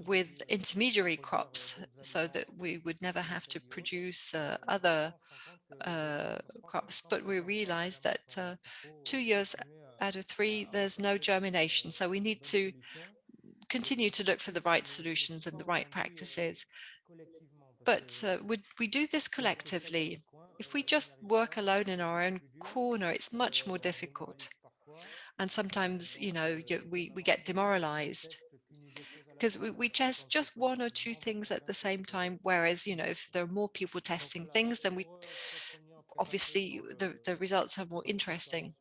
with intermediary crops so that we would never have to produce other crops, but we realized that 2 years out of 3, there's no germination. So we need to continue to look for the right solutions and the right practices. But would we do this collectively? If we just work alone in our own corner, it's much more difficult. And sometimes, we get demoralized because we test just 1 or 2 things at the same time. Whereas, if there are more people testing things, then obviously the results are more interesting.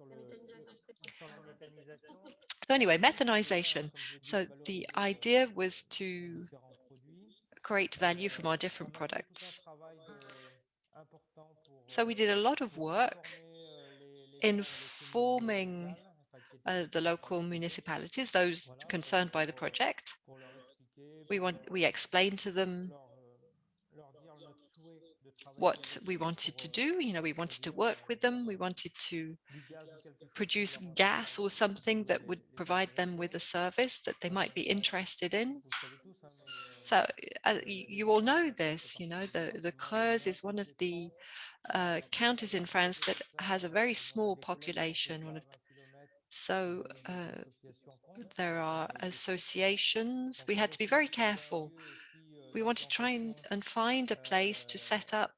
So anyway, methanization. So the idea was to create value from our different products. So we did a lot of work informing the local municipalities, those concerned by the project. We explained to them what we wanted to do. We wanted to work with them. We wanted to produce gas or something that would provide them with a service that they might be interested in. So you all know this, the Creuse is one of the counties in France that has a very small population. So there are associations. We had to be very careful. We want to try and find a place to set up,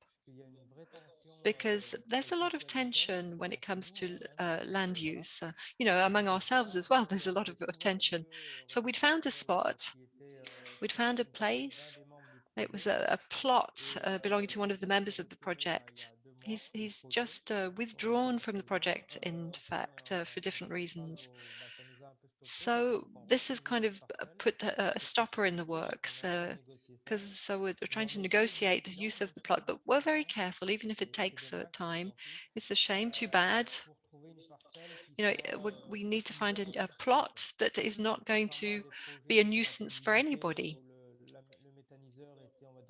because there's a lot of tension when it comes to land use, among ourselves as well. There's a lot of tension. So we'd found a spot, we'd found a place. It was a plot belonging to one of the members of the project. He's just withdrawn from the project, in fact, for different reasons. So this has kind of put a stopper in the works, because we're trying to negotiate the use of the plot, but we're very careful, even if it takes time. It's a shame, too bad. We need to find a plot that is not going to be a nuisance for anybody.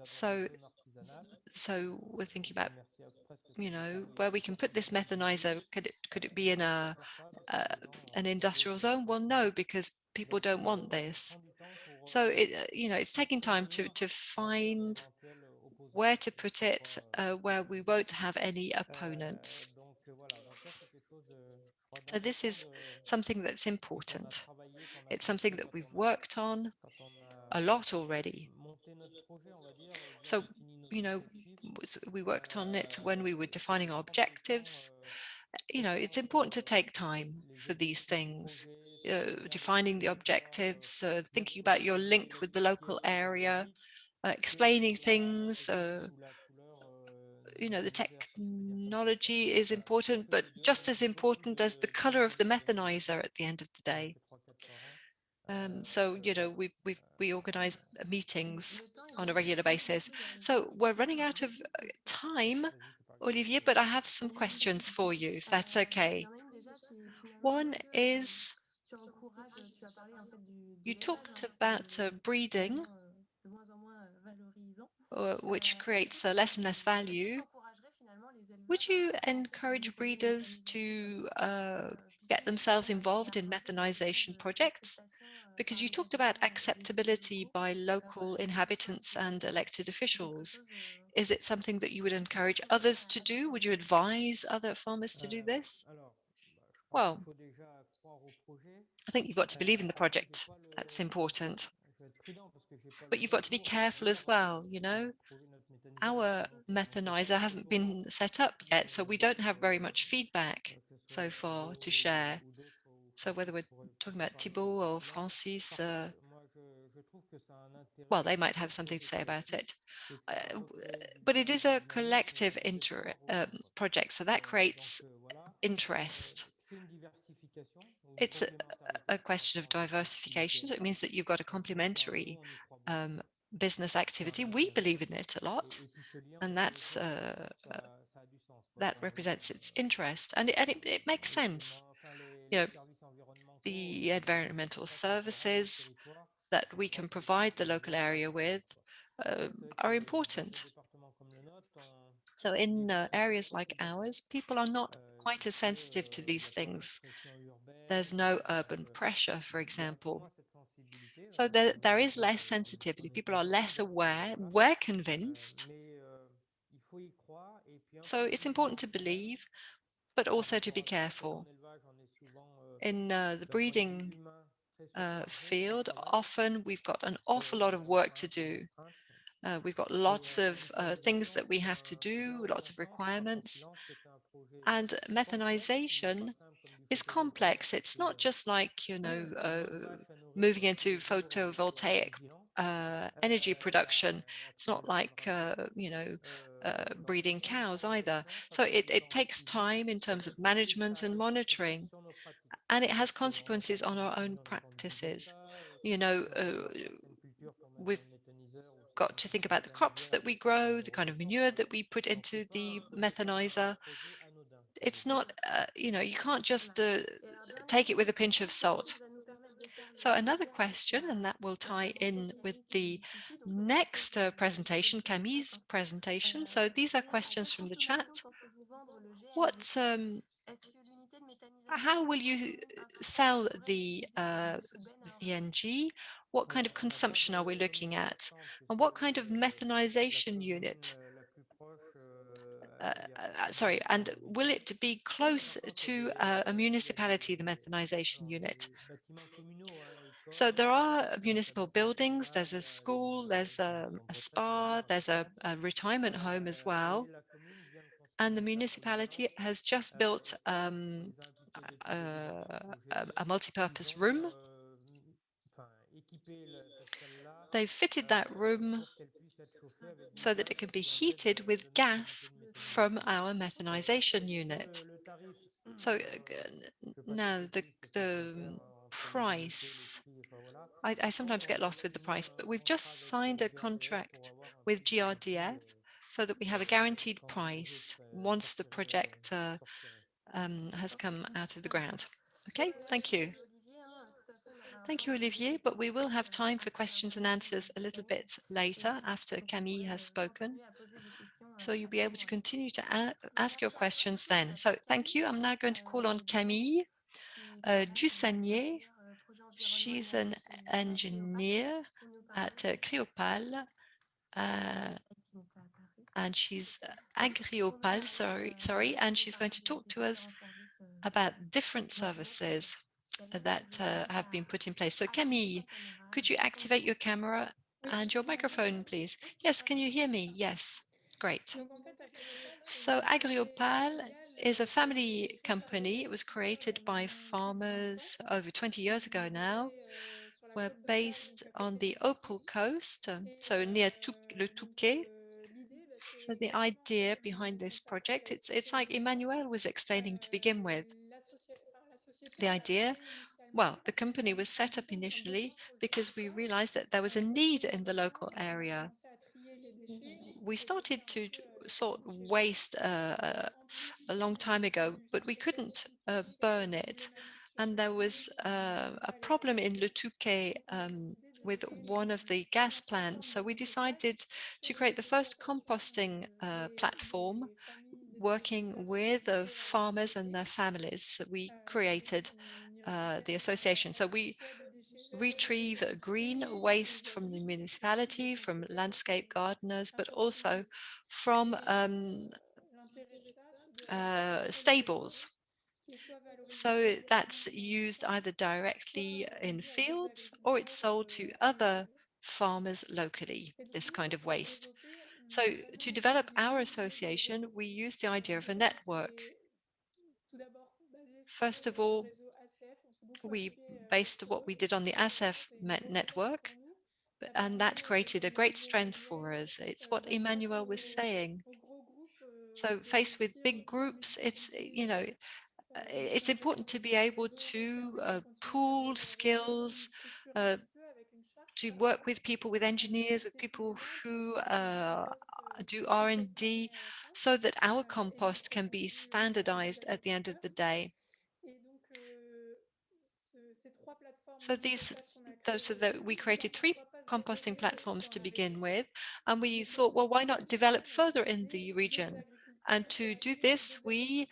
So we're thinking about, where we can put this methanizer. Could it be in an industrial zone? Well, no, because people don't want this. So it's taking time to find where to put it, where we won't have any opponents. So this is something that's important. It's something that we've worked on a lot already. So, we worked on it when we were defining our objectives. It's important to take time for these things, defining the objectives, thinking about your link with the local area, explaining things. The technology is important, but just as important as the color of the methanizer at the end of the day. So, we organize meetings on a regular basis. So we're running out of time, Olivier, but I have some questions for you, if that's okay. One is, you talked about breeding, which creates less and less value. Would you encourage breeders to get themselves involved in methanization projects? Because you talked about acceptability by local inhabitants and elected officials. Is it something that you would encourage others to do? Would you advise other farmers to do this? Well, I think you've got to believe in the project. That's important. But you've got to be careful as well, Our methanizer hasn't been set up yet, so we don't have very much feedback so far to share. So whether we're talking about Thibault or Francis, well, they might have something to say about it. But it is a collective project, so that creates interest. It's a question of diversification, so it means that you've got a complementary business activity. We believe in it a lot, and that represents its interest, and it makes sense. The environmental services that we can provide the local area with are important. So in areas like ours, people are not quite as sensitive to these things. There's no urban pressure, for example. So there is less sensitivity. People are less aware. We're convinced. So it's important to believe, but also to be careful. In the breeding field, often we've got an awful lot of work to do. We've got lots of things that we have to do, lots of requirements. And methanization is complex. It's not just like, moving into photovoltaic energy production. It's not like, breeding cows either. So it takes time in terms of management and monitoring, and it has consequences on our own practices. We've got to think about the crops that we grow, the kind of manure that we put into the methanizer. It's not, you can't just take it with a pinch of salt. So another question, and that will tie in with the next presentation, Camille's presentation. So these are questions from the chat. How will you sell the VNG? What kind of consumption are we looking at? And what kind of methanization unit? Sorry, and will it be close to a municipality, the methanization unit? So there are municipal buildings, there's a school, there's a spa, there's a retirement home as well. And the municipality has just built a multi-purpose room. They've fitted that room so that it can be heated with gas from our methanization unit. So now the price, I sometimes get lost with the price, but we've just signed a contract with GRDF so that we have a guaranteed price once the project has come out of the ground. Okay, thank you. Thank you, Olivier, but we will have time for questions and answers a little bit later after Camille has spoken. So you'll be able to continue to ask your questions then. So thank you. I'm now going to call on Camille Dussanier. She's an engineer at Creupal, and she's Agriopal, sorry, and she's going to talk to us about different services that have been put in place. So Camille, could you activate your camera and your microphone, please? Yes, can you hear me? Yes, great. So Agriopal is a family company. It was created by farmers over 20 years ago now. We're based on the Opal coast, so near Le Touquet. So the idea behind this project, it's like Emmanuel was explaining to begin with. The idea, well, the company was set up initially because we realized that there was a need in the local area. We started to sort waste a long time ago, but we couldn't burn it. And there was a problem in Le Touquet with one of the gas plants. So we decided to create the first composting platform working with the farmers and their families. We created the association. So we retrieve green waste from the municipality, from landscape gardeners, but also from stables. So that's used either directly in fields or it's sold to other farmers locally, this kind of waste. So to develop our association, we use the idea of a network. First of all, we based what we did on the ASEF network, and that created a great strength for us. It's what Emmanuel was saying. So faced with big groups, it's important to be able to pool skills, to work with people, with engineers, with people who do R&D, so that our compost can be standardized at the end of the day. So so that we created 3 composting platforms to begin with. And we thought, well, why not develop further in the region? And to do this, we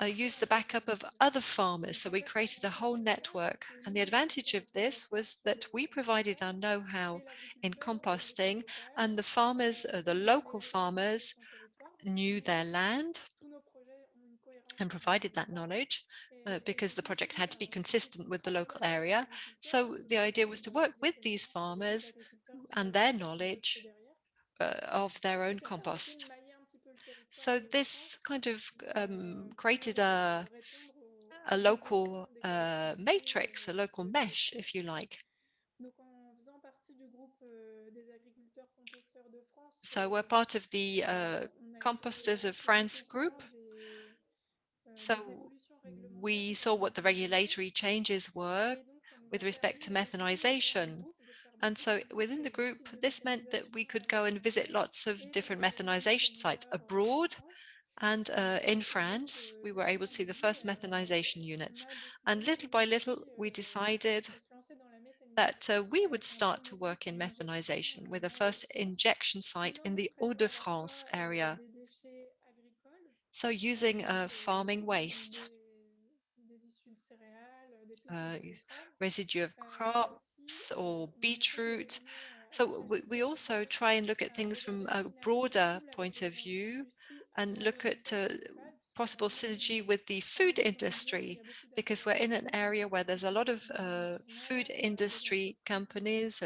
used the backup of other farmers. So we created a whole network. And the advantage of this was that we provided our know-how in composting, and the farmers, the local farmers, knew their land and provided that knowledge because the project had to be consistent with the local area. So the idea was to work with these farmers and their knowledge of their own compost. So this kind of created a local matrix, a local mesh, if you like. So we're part of the Composters of France group. So we saw what the regulatory changes were with respect to methanization. And so within the group, this meant that we could go and visit lots of different methanization sites abroad. And in France, we were able to see the first methanization units. And little by little, we decided that we would start to work in methanization with a first injection site in the Hauts-de-France area. So using farming waste, residue of crops or beetroot. So we also try and look at things from a broader point of view and look at possible synergy with the food industry, because we're in an area where there's a lot of food industry companies,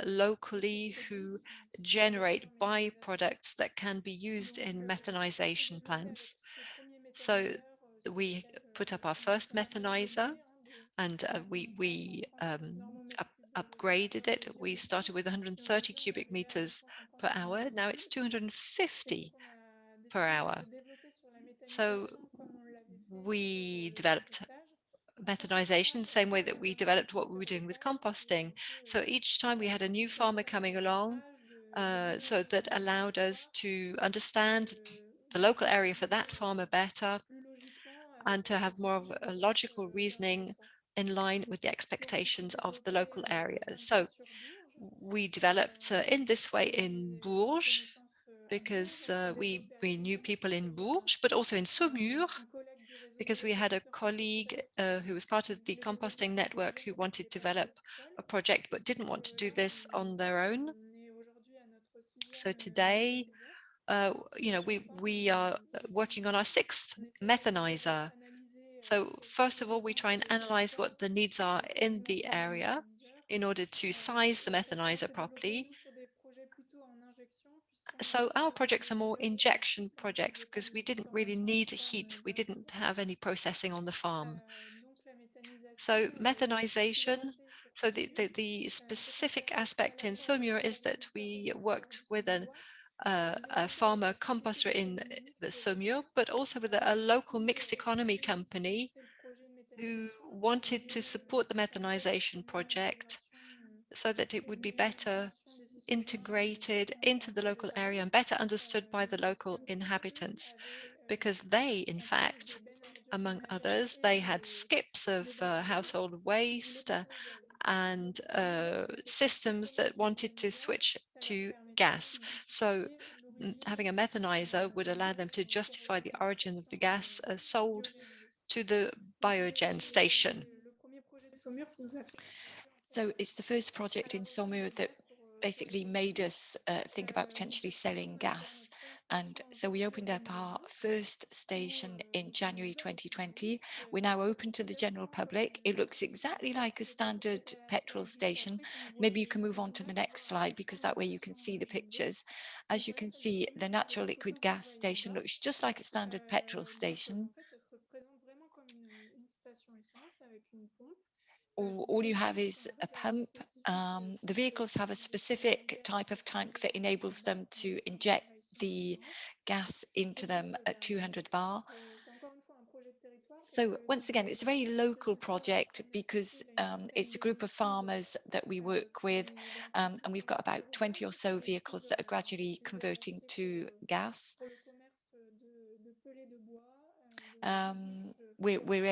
locally who generate byproducts that can be used in methanization plants. So we put up our first methanizer, and we upgraded it. We started with 130 cubic meters per hour. Now it's 250 per hour. So we developed methanization the same way that we developed what we were doing with composting. So each time we had a new farmer coming along, so that allowed us to understand the local area for that farmer better and to have more of a logical reasoning in line with the expectations of the local area. So we developed in this way in Bourges, because we knew people in Bourges, but also in Saumur, because we had a colleague who was part of the composting network who wanted to develop a project but didn't want to do this on their own. So today, we are working on our sixth methanizer. So first of all, we try and analyze what the needs are in the area in order to size the methanizer properly. So our projects are more injection projects because we didn't really need heat. We didn't have any processing on the farm. So methanization, so the specific aspect in Saumur is that we worked with a farmer composter in the Saumur, but also with a local mixed economy company who wanted to support the methanization project so that it would be better integrated into the local area and better understood by the local inhabitants, because they, in fact, among others, they had skips of household waste and systems that wanted to switch to gas. So having a methanizer would allow them to justify the origin of the gas sold to the biogen station. So it's the first project in Saumur that basically made us think about potentially selling gas. And so we opened up our first station in January 2020. We're now open to the general public. It looks exactly like a standard petrol station. Maybe you can move on to the next slide, because that way you can see the pictures. As you can see, the natural liquid gas station looks just like a standard petrol station. All you have is a pump. The vehicles have a specific type of tank that enables them to inject the gas into them at 200 bar. So once again, it's a very local project because it's a group of farmers that we work with, and we've got about 20 or so vehicles that are gradually converting to gas. We're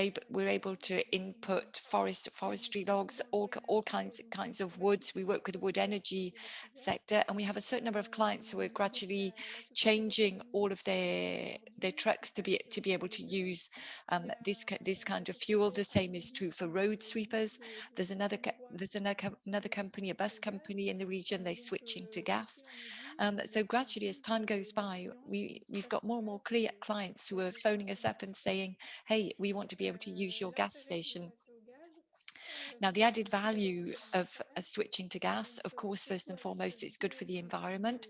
able to input forestry logs, all kinds of woods. We work with the wood energy sector, and we have a certain number of clients who are gradually changing all of their trucks to be able to use this kind of fuel. The same is true for road sweepers. There's another company, a bus company in the region. They're switching to gas. So gradually, as time goes by, we've got more and more clients who are phoning us up and saying, hey, we want to be able to use your gas station. Now, the added value of switching to gas, of course, first and foremost, it's good for the environment.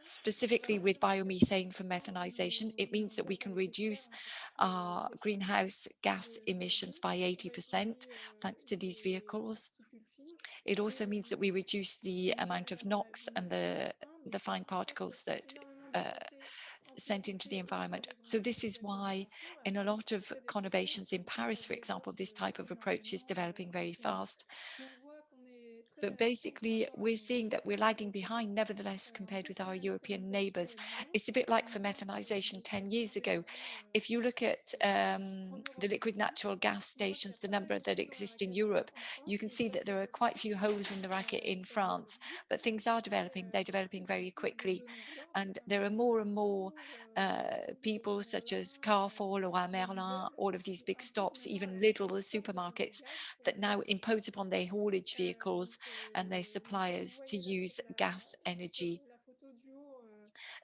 Specifically with biomethane from methanization, it means that we can reduce our greenhouse gas emissions by 80% thanks to these vehicles. It also means that we reduce the amount of NOx and the fine particles that sent into the environment. So this is why in a lot of conurbations in Paris, for example, this type of approach is developing very fast. But basically, we're seeing that we're lagging behind, nevertheless, compared with our European neighbours. It's a bit like for methanization 10 years ago. If you look at the liquid natural gas stations, the number that exist in Europe, you can see that there are quite a few holes in the racket in France, but things are developing. They're developing very quickly. And there are more and more people such as Carrefour, Leroy Merlin, all of these big stops, even Lidl, the supermarkets, that now impose upon their haulage vehicles and their suppliers to use gas energy.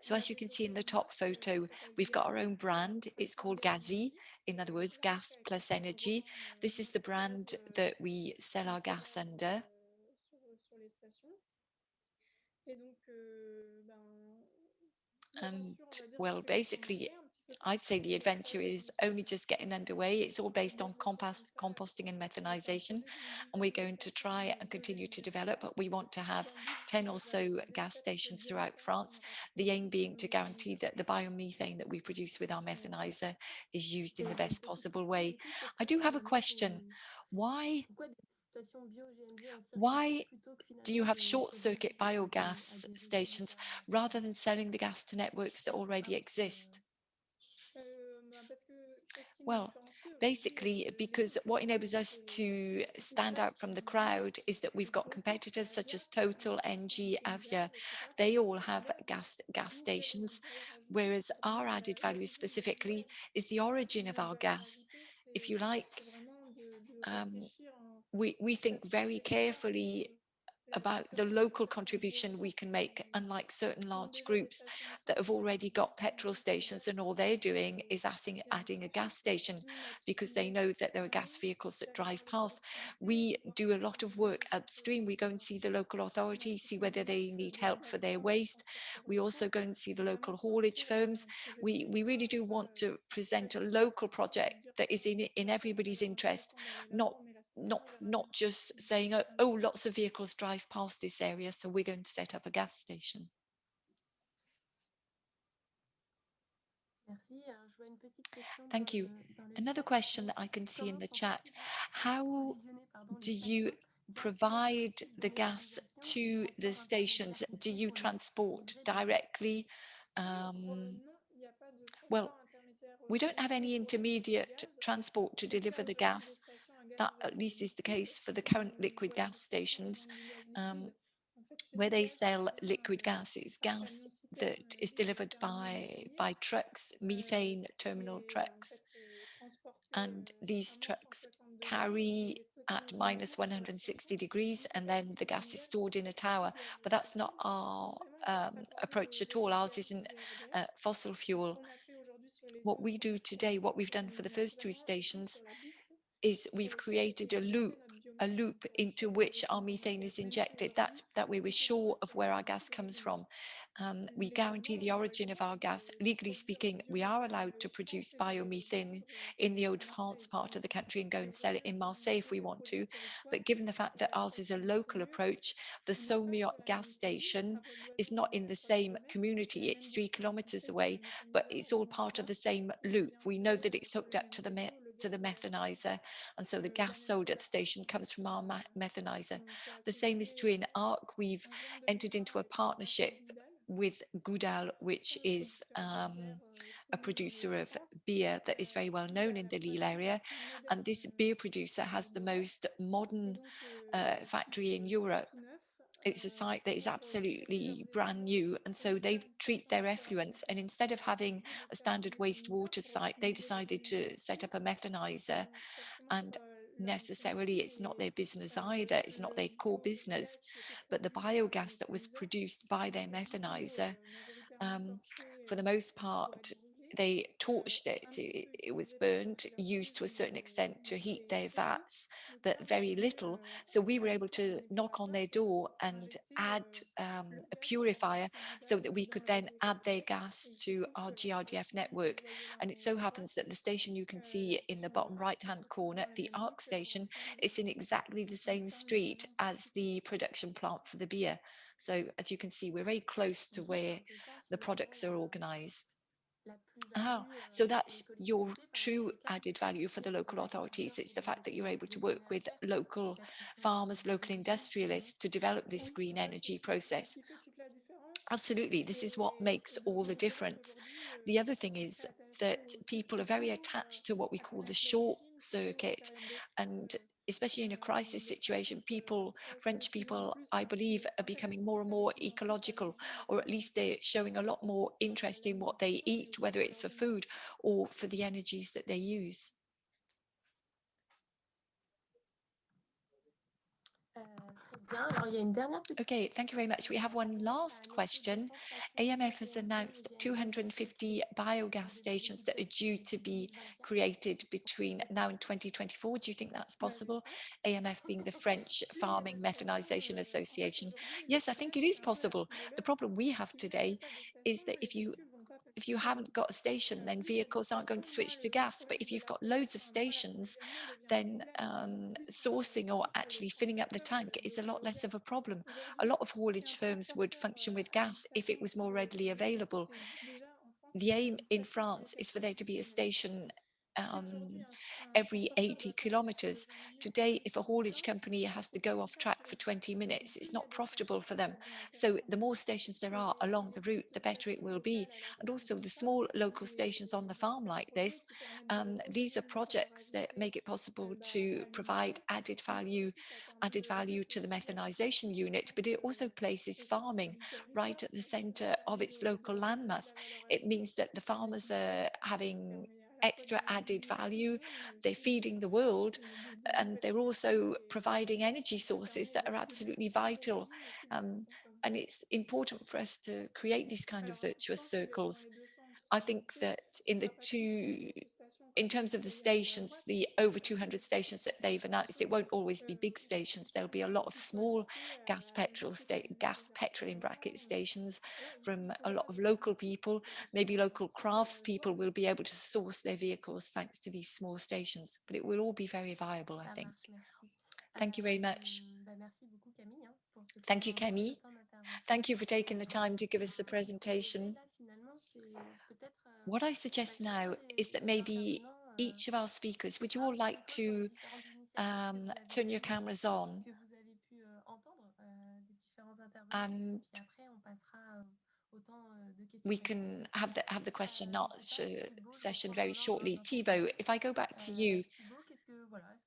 So as you can see in the top photo, we've got our own brand. It's called Gazi, in other words, gas plus energy. This is the brand that we sell our gas under. And well, basically, I'd say the adventure is only just getting underway. It's all based on composting and methanization, and we're going to try and continue to develop, but we want to have 10 or so gas stations throughout France. The aim being to guarantee that the biomethane that we produce with our methanizer is used in the best possible way. I do have a question. Why do you have short circuit biogas stations rather than selling the gas to networks that already exist? Well, basically, because what enables us to stand out from the crowd is that we've got competitors such as Total, NG, Avia. They all have gas stations, whereas our added value specifically is the origin of our gas. If you like, we think very carefully about the local contribution we can make, unlike certain large groups that have already got petrol stations and all they're doing is adding a gas station because they know that there are gas vehicles that drive past. We do a lot of work upstream. We go and see the local authorities, see whether they need help for their waste. We also go and see the local haulage firms. We really do want to present a local project that is in everybody's interest, not just saying, oh, lots of vehicles drive past this area, so we're going to set up a gas station. Thank you. Another question that I can see in the chat: how do you provide the gas to the stations? Do you transport directly? Well, we don't have any intermediate transport to deliver the gas. That at least is the case for the current liquid gas stations, where they sell liquid gas. It's gas that is delivered by trucks, methane terminal trucks. And these trucks carry at minus 160 degrees, and then the gas is stored in a tower. But that's not our approach at all. Ours isn't fossil fuel. What we do today, what we've done for the first two stations, is we've created a loop into which our methane is injected. That way we're sure of where our gas comes from. We guarantee the origin of our gas. Legally speaking, we are allowed to produce biomethane in the Hauts-de-France part of the country and go and sell it in Marseille if we want to. But given the fact that ours is a local approach, the Saumur gas station is not in the same community. It's 3 kilometers away, but it's all part of the same loop. We know that it's hooked up to the methanizer, and so the gas sold at the station comes from our methanizer. The same is true in Arc. We've entered into a partnership with Goudal, which is a producer of beer that is very well known in the Lille area. And this beer producer has the most modern factory in Europe. It's a site that is absolutely brand new. And so they treat their effluents. And instead of having a standard wastewater site, they decided to set up a methanizer. And necessarily it's not their business either, it's not their core business, but the biogas that was produced by their methanizer, for the most part, they torched it. It was burned, used to a certain extent to heat their vats, but very little. So we were able to knock on their door and add a purifier so that we could then add their gas to our GRDF network. And it so happens that the station you can see in the bottom right-hand corner, the ARC station, is in exactly the same street as the production plant for the beer. So as you can see, we're very close to where the products are organized. So that's your true added value for the local authorities. It's the fact that you're able to work with local farmers, local industrialists to develop this green energy process. Absolutely, this is what makes all the difference. The other thing is that people are very attached to what we call the short circuit, and especially in a crisis situation, French people, I believe, are becoming more and more ecological, or at least they're showing a lot more interest in what they eat, whether it's for food or for the energies that they use. Okay, thank you very much. We have one last question. AMF has announced 250 biogas stations that are due to be created between now and 2024. Do you think that's possible? AMF being the French Farming Methanization Association. Yes, I think it is possible. The problem we have today is that if you haven't got a station, then vehicles aren't going to switch to gas. But if you've got loads of stations, then sourcing or actually filling up the tank is a lot less of a problem. A lot of haulage firms would function with gas if it was more readily available. The aim in France is for there to be a station every 80 kilometers. Today, if a haulage company has to go off track for 20 minutes, it's not profitable for them. So the more stations there are along the route, the better it will be. And also the small local stations on the farm like this, these are projects that make it possible to provide added value to the methanization unit, but it also places farming right at the center of its local landmass. It means that the farmers are having extra added value, they're feeding the world, and they're also providing energy sources that are absolutely vital. And it's important for us to create these kind of virtuous circles. I think that in terms of the stations, the over 200 stations that they've announced, it won't always be big stations. There'll be a lot of small gas petrol in bracket stations from a lot of local people. Maybe local crafts people will be able to source their vehicles thanks to these small stations, but it will all be very viable, I think. Thank you very much. Thank you, Camille. Thank you for taking the time to give us the presentation. What I suggest now is that maybe each of our speakers, would you all like to turn your cameras on? And we can have the question and answer session very shortly. Thibaut, if I go back to you,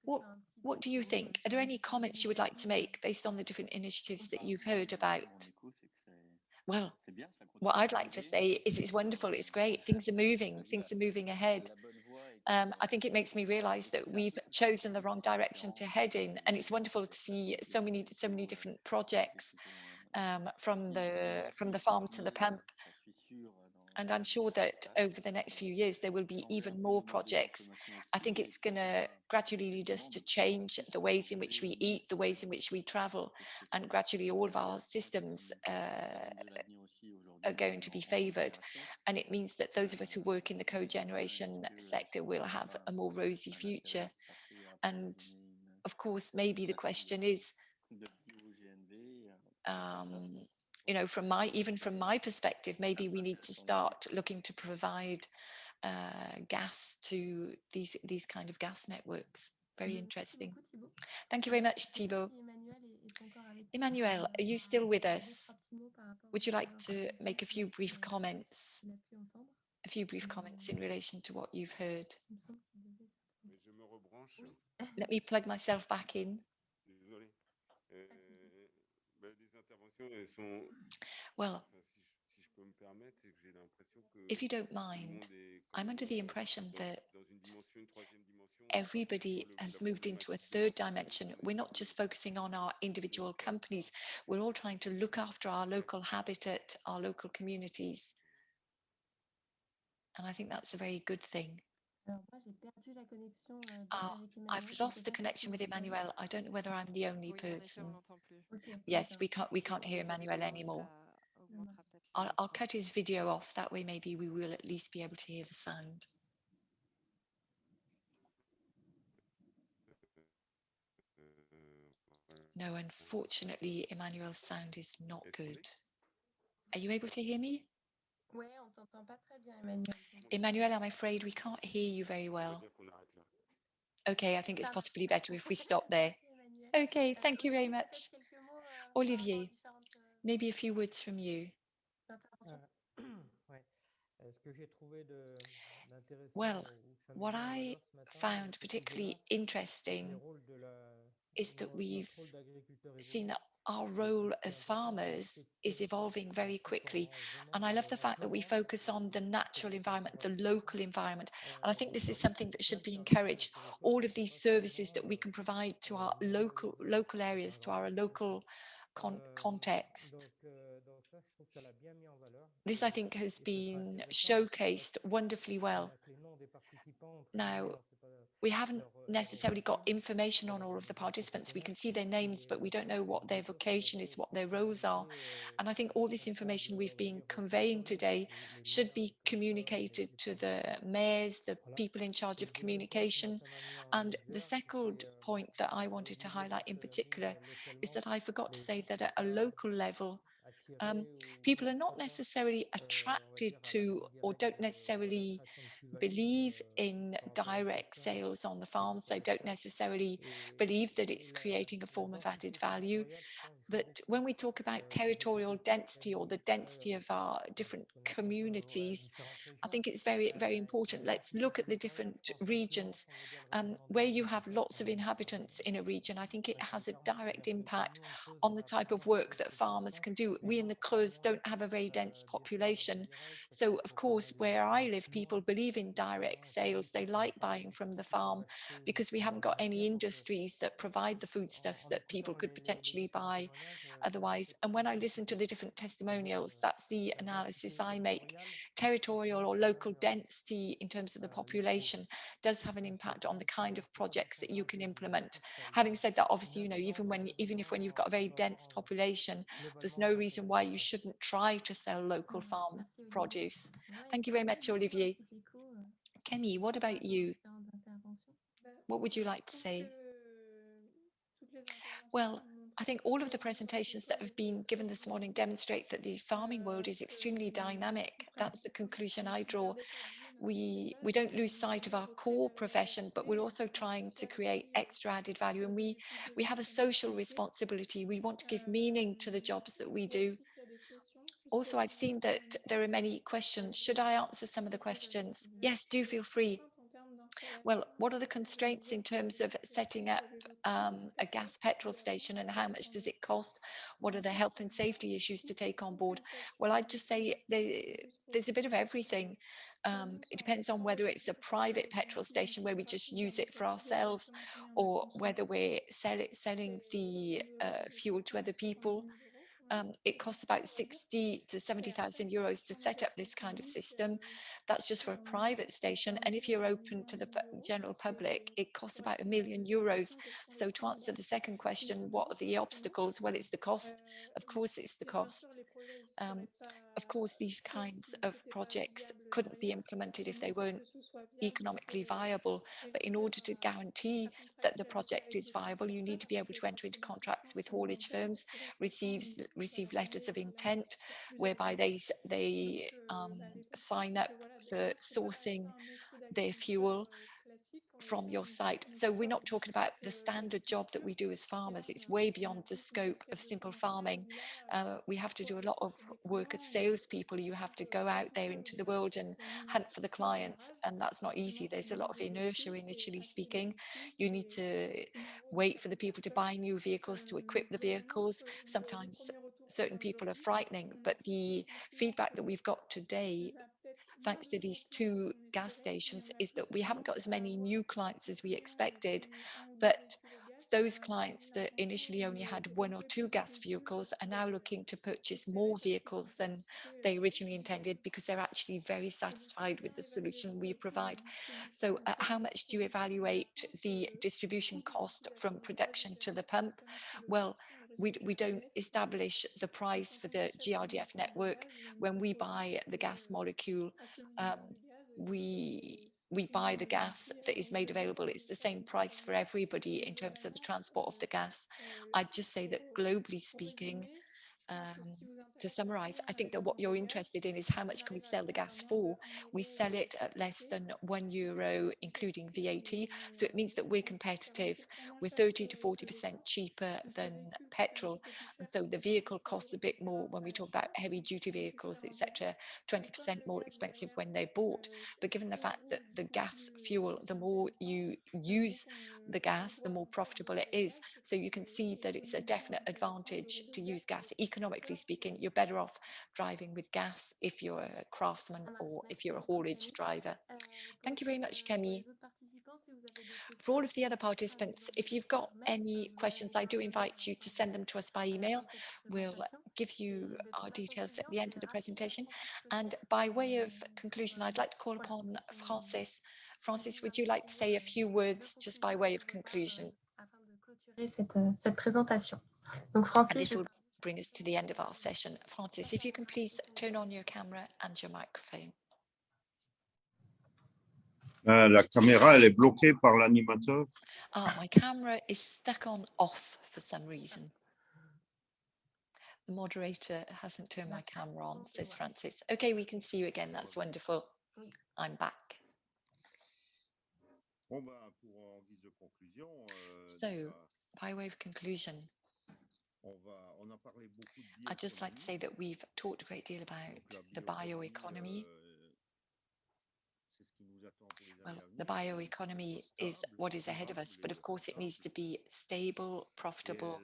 what do you think? Are there any comments you would like to make based on the different initiatives that you've heard about? Well, what I'd like to say is it's wonderful, it's great, things are moving ahead. I think it makes me realize that we've chosen the wrong direction to head in, and it's wonderful to see so many different projects from the farm to the pump. And I'm sure that over the next few years, there will be even more projects. I think it's going to gradually lead us to change the ways in which we eat, the ways in which we travel, and gradually all of our systems are going to be favored. And it means that those of us who work in the cogeneration sector will have a more rosy future. And of course, maybe the question is, you know, even from my perspective, maybe we need to start looking to provide gas to these kind of gas networks. Very interesting. Thank you very much, Thibaut. Emmanuel, are you still with us? Would you like to make a few brief comments? A few brief comments in relation to what you've heard. Je me rebranche. Let me plug myself back in. Désolé. Les interventions, elles sont. Well, Enfin, si je peux me permettre, c'est que j'ai l'impression que if you don't tout le mind, monde est I'm comme under the impression that dans une dimension, une troisième dimension. On everybody parle has la moved into a problématique third des dimension. populations, We're mais not sur just focusing on our individual companies. We're all trying to look after our local habitat, our local communities. And I think that's a very good thing. I've lost the connection with Emmanuel. I don't know whether I'm the only person. Yes, we can't hear Emmanuel anymore. I'll cut his video off. That way, maybe we will at least be able to hear the sound. No, unfortunately, Emmanuel's sound is not good. Are you able to hear me? Emmanuel, I'm afraid we can't hear you very well. Okay, I think it's possibly better if we stop there. Okay, thank you very much. Olivier, maybe a few words from you. Well, what I found particularly interesting is that we've seen that our role as farmers is evolving very quickly. And I love the fact that we focus on the natural environment, the local environment. And I think this is something that should be encouraged. All of these services that we can provide to our local areas, to our local context. This, I think, has been showcased wonderfully well. Now, we haven't necessarily got information on all of the participants. We can see their names, but we don't know what their vocation is, what their roles are. And I think all this information we've been conveying today should be communicated to the mayors, the people in charge of communication. And the second point that I wanted to highlight in particular is that I forgot to say that at a local level, people are not necessarily attracted to or don't necessarily believe in direct sales on the farms. They don't necessarily believe that it's creating a form of added value. But when we talk about territorial density or the density of our different communities, I think it's very, very important. Let's look at the different regions. Where you have lots of inhabitants in a region, I think it has a direct impact on the type of work that farmers can do. We in the Creuse don't have a very dense population. So, of course, where I live, people believe in direct sales. They like buying from the farm because we haven't got any industries that provide the foodstuffs that people could potentially buy otherwise. And when I listen to the different testimonials, that's the analysis I make. Territorial or local density in terms of the population does have an impact on the kind of projects that you can implement. Having said that, obviously, even if when you've got a very dense population, there's no reason why you shouldn't try to sell local farm produce. Thank you very much, Olivier. Kemi, what about you? What would you like to say? Well, I think all of the presentations that have been given this morning demonstrate that the farming world is extremely dynamic. That's the conclusion I draw. We don't lose sight of our core profession, but we're also trying to create extra added value. And we have a social responsibility. We want to give meaning to the jobs that we do. Also, I've seen that there are many questions. Should I answer some of the questions? Yes, do feel free. Well, what are the constraints in terms of setting up a gas petrol station and how much does it cost? What are the health and safety issues to take on board? Well, I'd just say there's a bit of everything. It depends on whether it's a private petrol station where we just use it for ourselves or whether we're selling the fuel to other people. It costs about 60 to 70,000 euros to set up this kind of system. That's just for a private station. And if you're open to the general public, it costs about €1 million. So to answer the second question, what are the obstacles? Well, it's the cost. Of course, it's the cost. Of course, these kinds of projects couldn't be implemented if they weren't economically viable. But in order to guarantee that the project is viable, you need to be able to enter into contracts with haulage firms, receive letters of intent, whereby they sign up for sourcing their fuel. from your site. So we're not talking about the standard job that we do as farmers. It's way beyond the scope of simple farming. We have to do a lot of work as salespeople. You have to go out there into the world and hunt for the clients, and that's not easy. There's a lot of inertia, initially speaking. You need to wait for the people to buy new vehicles, to equip the vehicles. Sometimes certain people are frightening, but the feedback that we've got today, thanks to these 2 gas stations, is that we haven't got as many new clients as we expected, but those clients that initially only had 1 or 2 gas vehicles are now looking to purchase more vehicles than they originally intended, because they're actually very satisfied with the solution we provide. So how much do you evaluate the distribution cost from production to the pump? Well, we don't establish the price for the GRDF network. When we buy the gas molecule, we buy the gas that is made available. It's the same price for everybody in terms of the transport of the gas. I'd just say that globally speaking, to summarize, I think that what you're interested in is how much can we sell the gas for? We sell it at less than €1, including VAT. So it means that we're competitive. We're 30 to 40% cheaper than petrol. And so the vehicle costs a bit more when we talk about heavy duty vehicles, etc., 20% more expensive when they're bought. But given the fact that the gas fuel, the more you use the gas, the more profitable it is. So you can see that it's a definite advantage to use gas. Economically speaking, you're better off driving with gas if you're a craftsman or if you're a haulage driver. Thank you very much, Kemi. For all of the other participants, if you've got any questions, I do invite you to send them to us by email. We'll give you our details at the end of the presentation. And by way of conclusion, I'd like to call upon Francis. Francis, would you like to say a few words just by way of conclusion? Cette présentation. Donc, Francis, and this will bring us to the end of our session. Francis, if you can please turn on your camera and your microphone. La caméra, elle est bloquée par l'animateur. My camera is stuck on off for some reason. The moderator hasn't turned my camera on, says Francis. Okay, we can see you again. That's wonderful. I'm back. Bon, ben, en guise de conclusion, so, by way of conclusion, I'd just like to say that we've talked a great deal about the bioeconomy. Well, the bioeconomy is what is ahead of us, but of course it needs to be stable, profitable,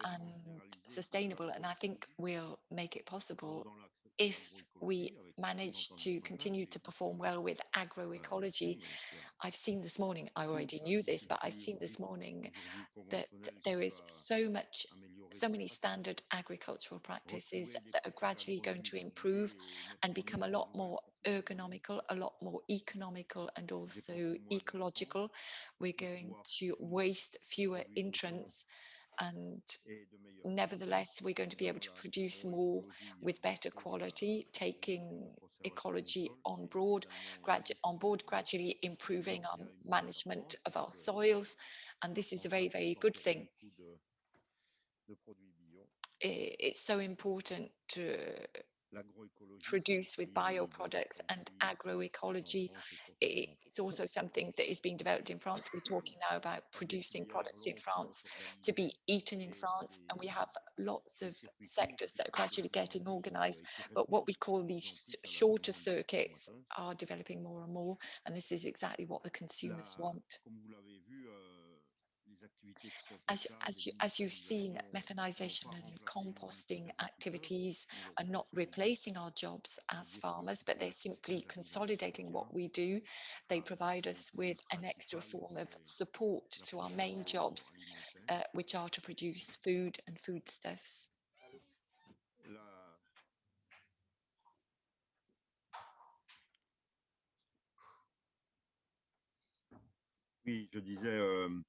and sustainable. And I think we'll make it possible if we manage to continue to perform well with agroecology. I've seen this morning, I already knew this, but I've seen this morning that there is so many standard agricultural practices that are gradually going to improve and become a lot more ergonomical, a lot more economical, and also ecological. We're going to waste fewer intrants, and nevertheless, we're going to be able to produce more with better quality, taking ecology on board, gradually improving our management of our soils. And this is a very, very good thing. It's so important to produce with bioproducts and agroecology. It's also something that is being developed in France. We're talking now about producing products in France to be eaten in France, and we have lots of sectors that are gradually getting organized, but what we call these shorter circuits are developing more and more, and this is exactly what the consumers want. As you've seen, methanization and composting activities are not replacing our jobs as farmers, but they're simply consolidating what we do. They provide us with an extra form of support to our main jobs, which are to produce food and foodstuffs. Oui, je disais,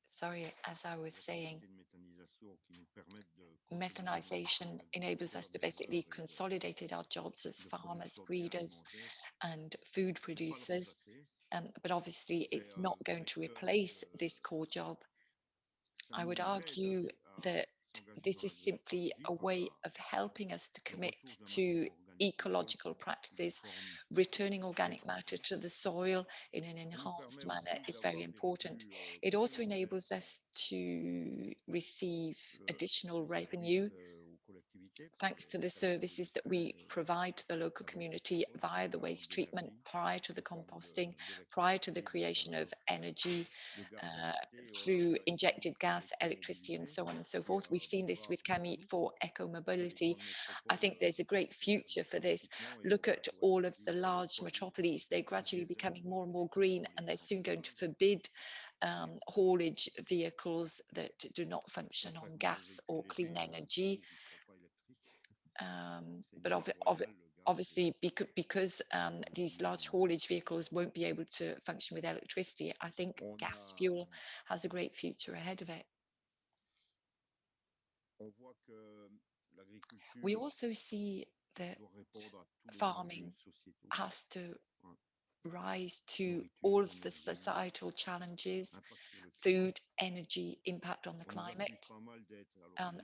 sorry, as I was saying, methanization enables us to basically consolidate our jobs as farmers, breeders, and food producers. But obviously, it's not going to replace this core job. I would argue that this is simply a way of helping us to commit to ecological practices, returning organic matter to the soil in an enhanced manner is very important. It also enables us to receive additional revenue thanks to the services that we provide to the local community via the waste treatment prior to the composting, prior to the creation of energy, through injected gas, electricity, and so on and so forth. We've seen this with Camille for eco-mobility. I think there's a great future for this. Look at all of the large metropolises. They're gradually becoming more and more green, and they're soon going to forbid haulage vehicles that do not function on gas or clean energy. Obviously, because these large haulage vehicles won't be able to function with electricity, I think gas fuel has a great future ahead of it. We also see that farming has to rise to all of the societal challenges, food, energy, impact on the climate.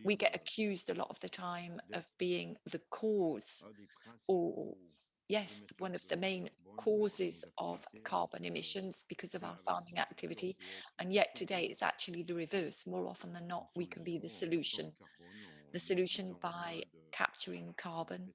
We get accused a lot of the time of being the cause, or yes, one of the main causes of carbon emissions because of our farming activity. And yet today it's actually the reverse. More often than not, we can be the solution by capturing carbon,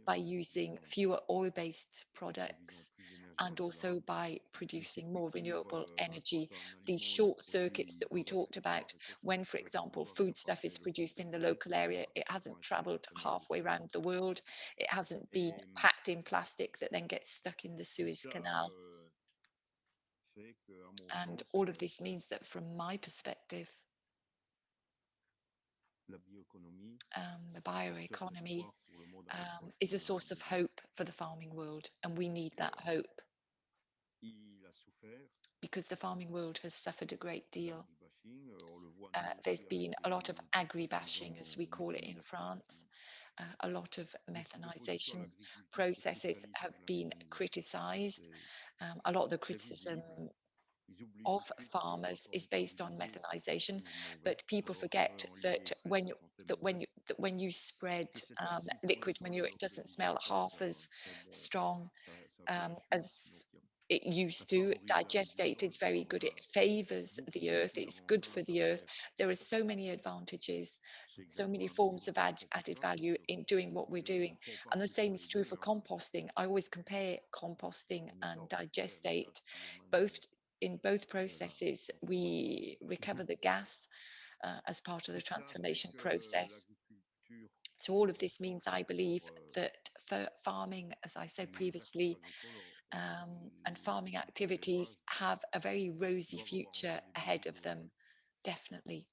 by using fewer oil-based products, and also by producing more renewable energy. These short circuits that we talked about, when, for example, foodstuff is produced in the local area, it hasn't traveled halfway around the world, it hasn't been packed in plastic that then gets stuck in the Suez Canal. And all of this means that from my perspective, the bioeconomy is a source of hope for the farming world, and we need that hope because the farming world has suffered a great deal. There's been a lot of agri-bashing, as we call it in France. A lot of methanization processes have been criticized. A lot of the criticism of farmers is based on methanization, but people forget that when you spread liquid manure, it doesn't smell half as strong as it used to. Digestate is very good. It favors the earth. It's good for the earth. There are so many advantages, so many forms of added value in doing what we're doing. And the same is true for composting. I always compare composting and digestate. In both processes, we recover the gas as part of the transformation process. So all of this means, I believe, that for farming, as I said previously, and farming activities have a very rosy future ahead of them, definitely.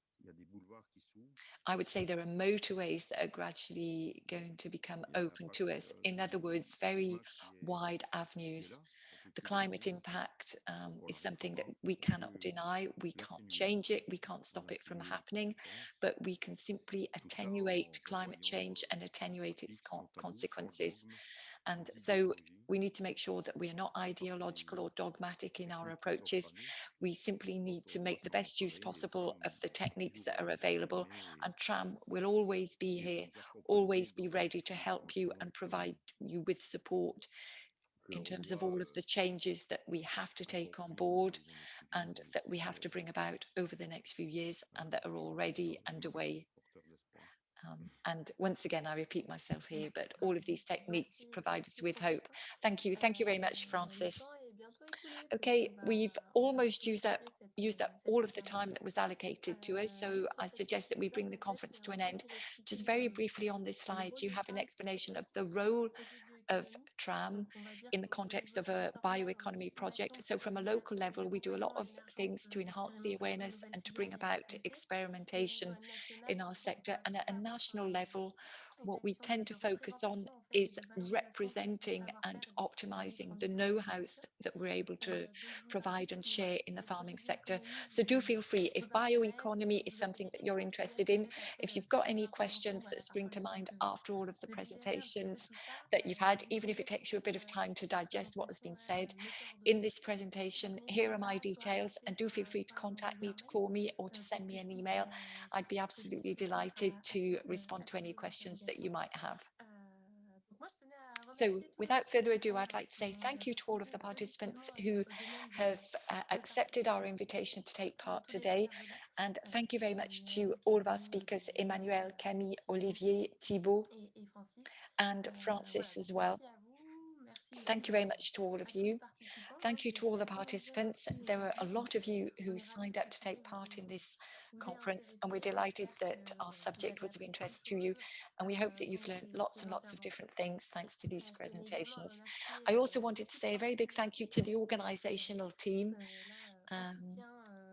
I would say there are motorways that are gradually going to become open to us. In other words, very wide avenues. The climate impact is something that we cannot deny. We can't change it. We can't stop it from happening, but we can simply attenuate climate change and attenuate its consequences. And so we need to make sure that we are not ideological or dogmatic in our approaches. We simply need to make the best use possible of the techniques that are available. And Tram will always be here, always be ready to help you and provide you with support in terms of all of the changes that we have to take on board and that we have to bring about over the next few years and that are already underway. And once again, I repeat myself here, but all of these techniques provide us with hope. Thank you. Thank you very much, Francis. Okay, we've almost used up all of the time that was allocated to us, so I suggest that we bring the conference to an end. Just very briefly on this slide, you have an explanation of the role of Tram in the context of a bioeconomy project. So from a local level, we do a lot of things to enhance the awareness and to bring about experimentation in our sector. And at a national level, what we tend to focus on is representing and optimizing the know-hows that we're able to provide and share in the farming sector. So do feel free, if bioeconomy is something that you're interested in, if you've got any questions that spring to mind after all of the presentations that you've had, even if it takes you a bit of time to digest what has been said in this presentation, here are my details, and do feel free to contact me, to call me, or to send me an email. I'd be absolutely delighted to respond to any questions that you might have. So without further ado, I'd like to say thank you to all of the participants who have accepted our invitation to take part today. And thank you very much to all of our speakers, Emmanuel, Camille, Olivier, Thibault, and Francis as well. Thank you very much to all of you. Thank you to all the participants. There were a lot of you who signed up to take part in this conference, and we're delighted that our subject was of interest to you. And we hope that you've learned lots and lots of different things thanks to these presentations. I also wanted to say a very big thank you to the organizational team.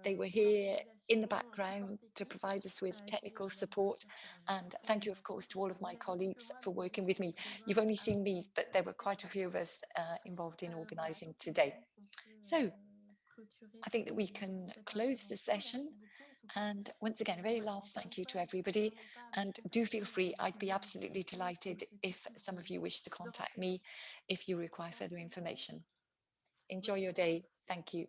They were here in the background to provide us with technical support. And thank you, of course, to all of my colleagues for working with me. You've only seen me, but there were quite a few of us involved in organising today. So I think that we can close the session. And once again, a very last thank you to everybody. And do feel free, I'd be absolutely delighted if some of you wish to contact me if you require further information. Enjoy your day. Thank you.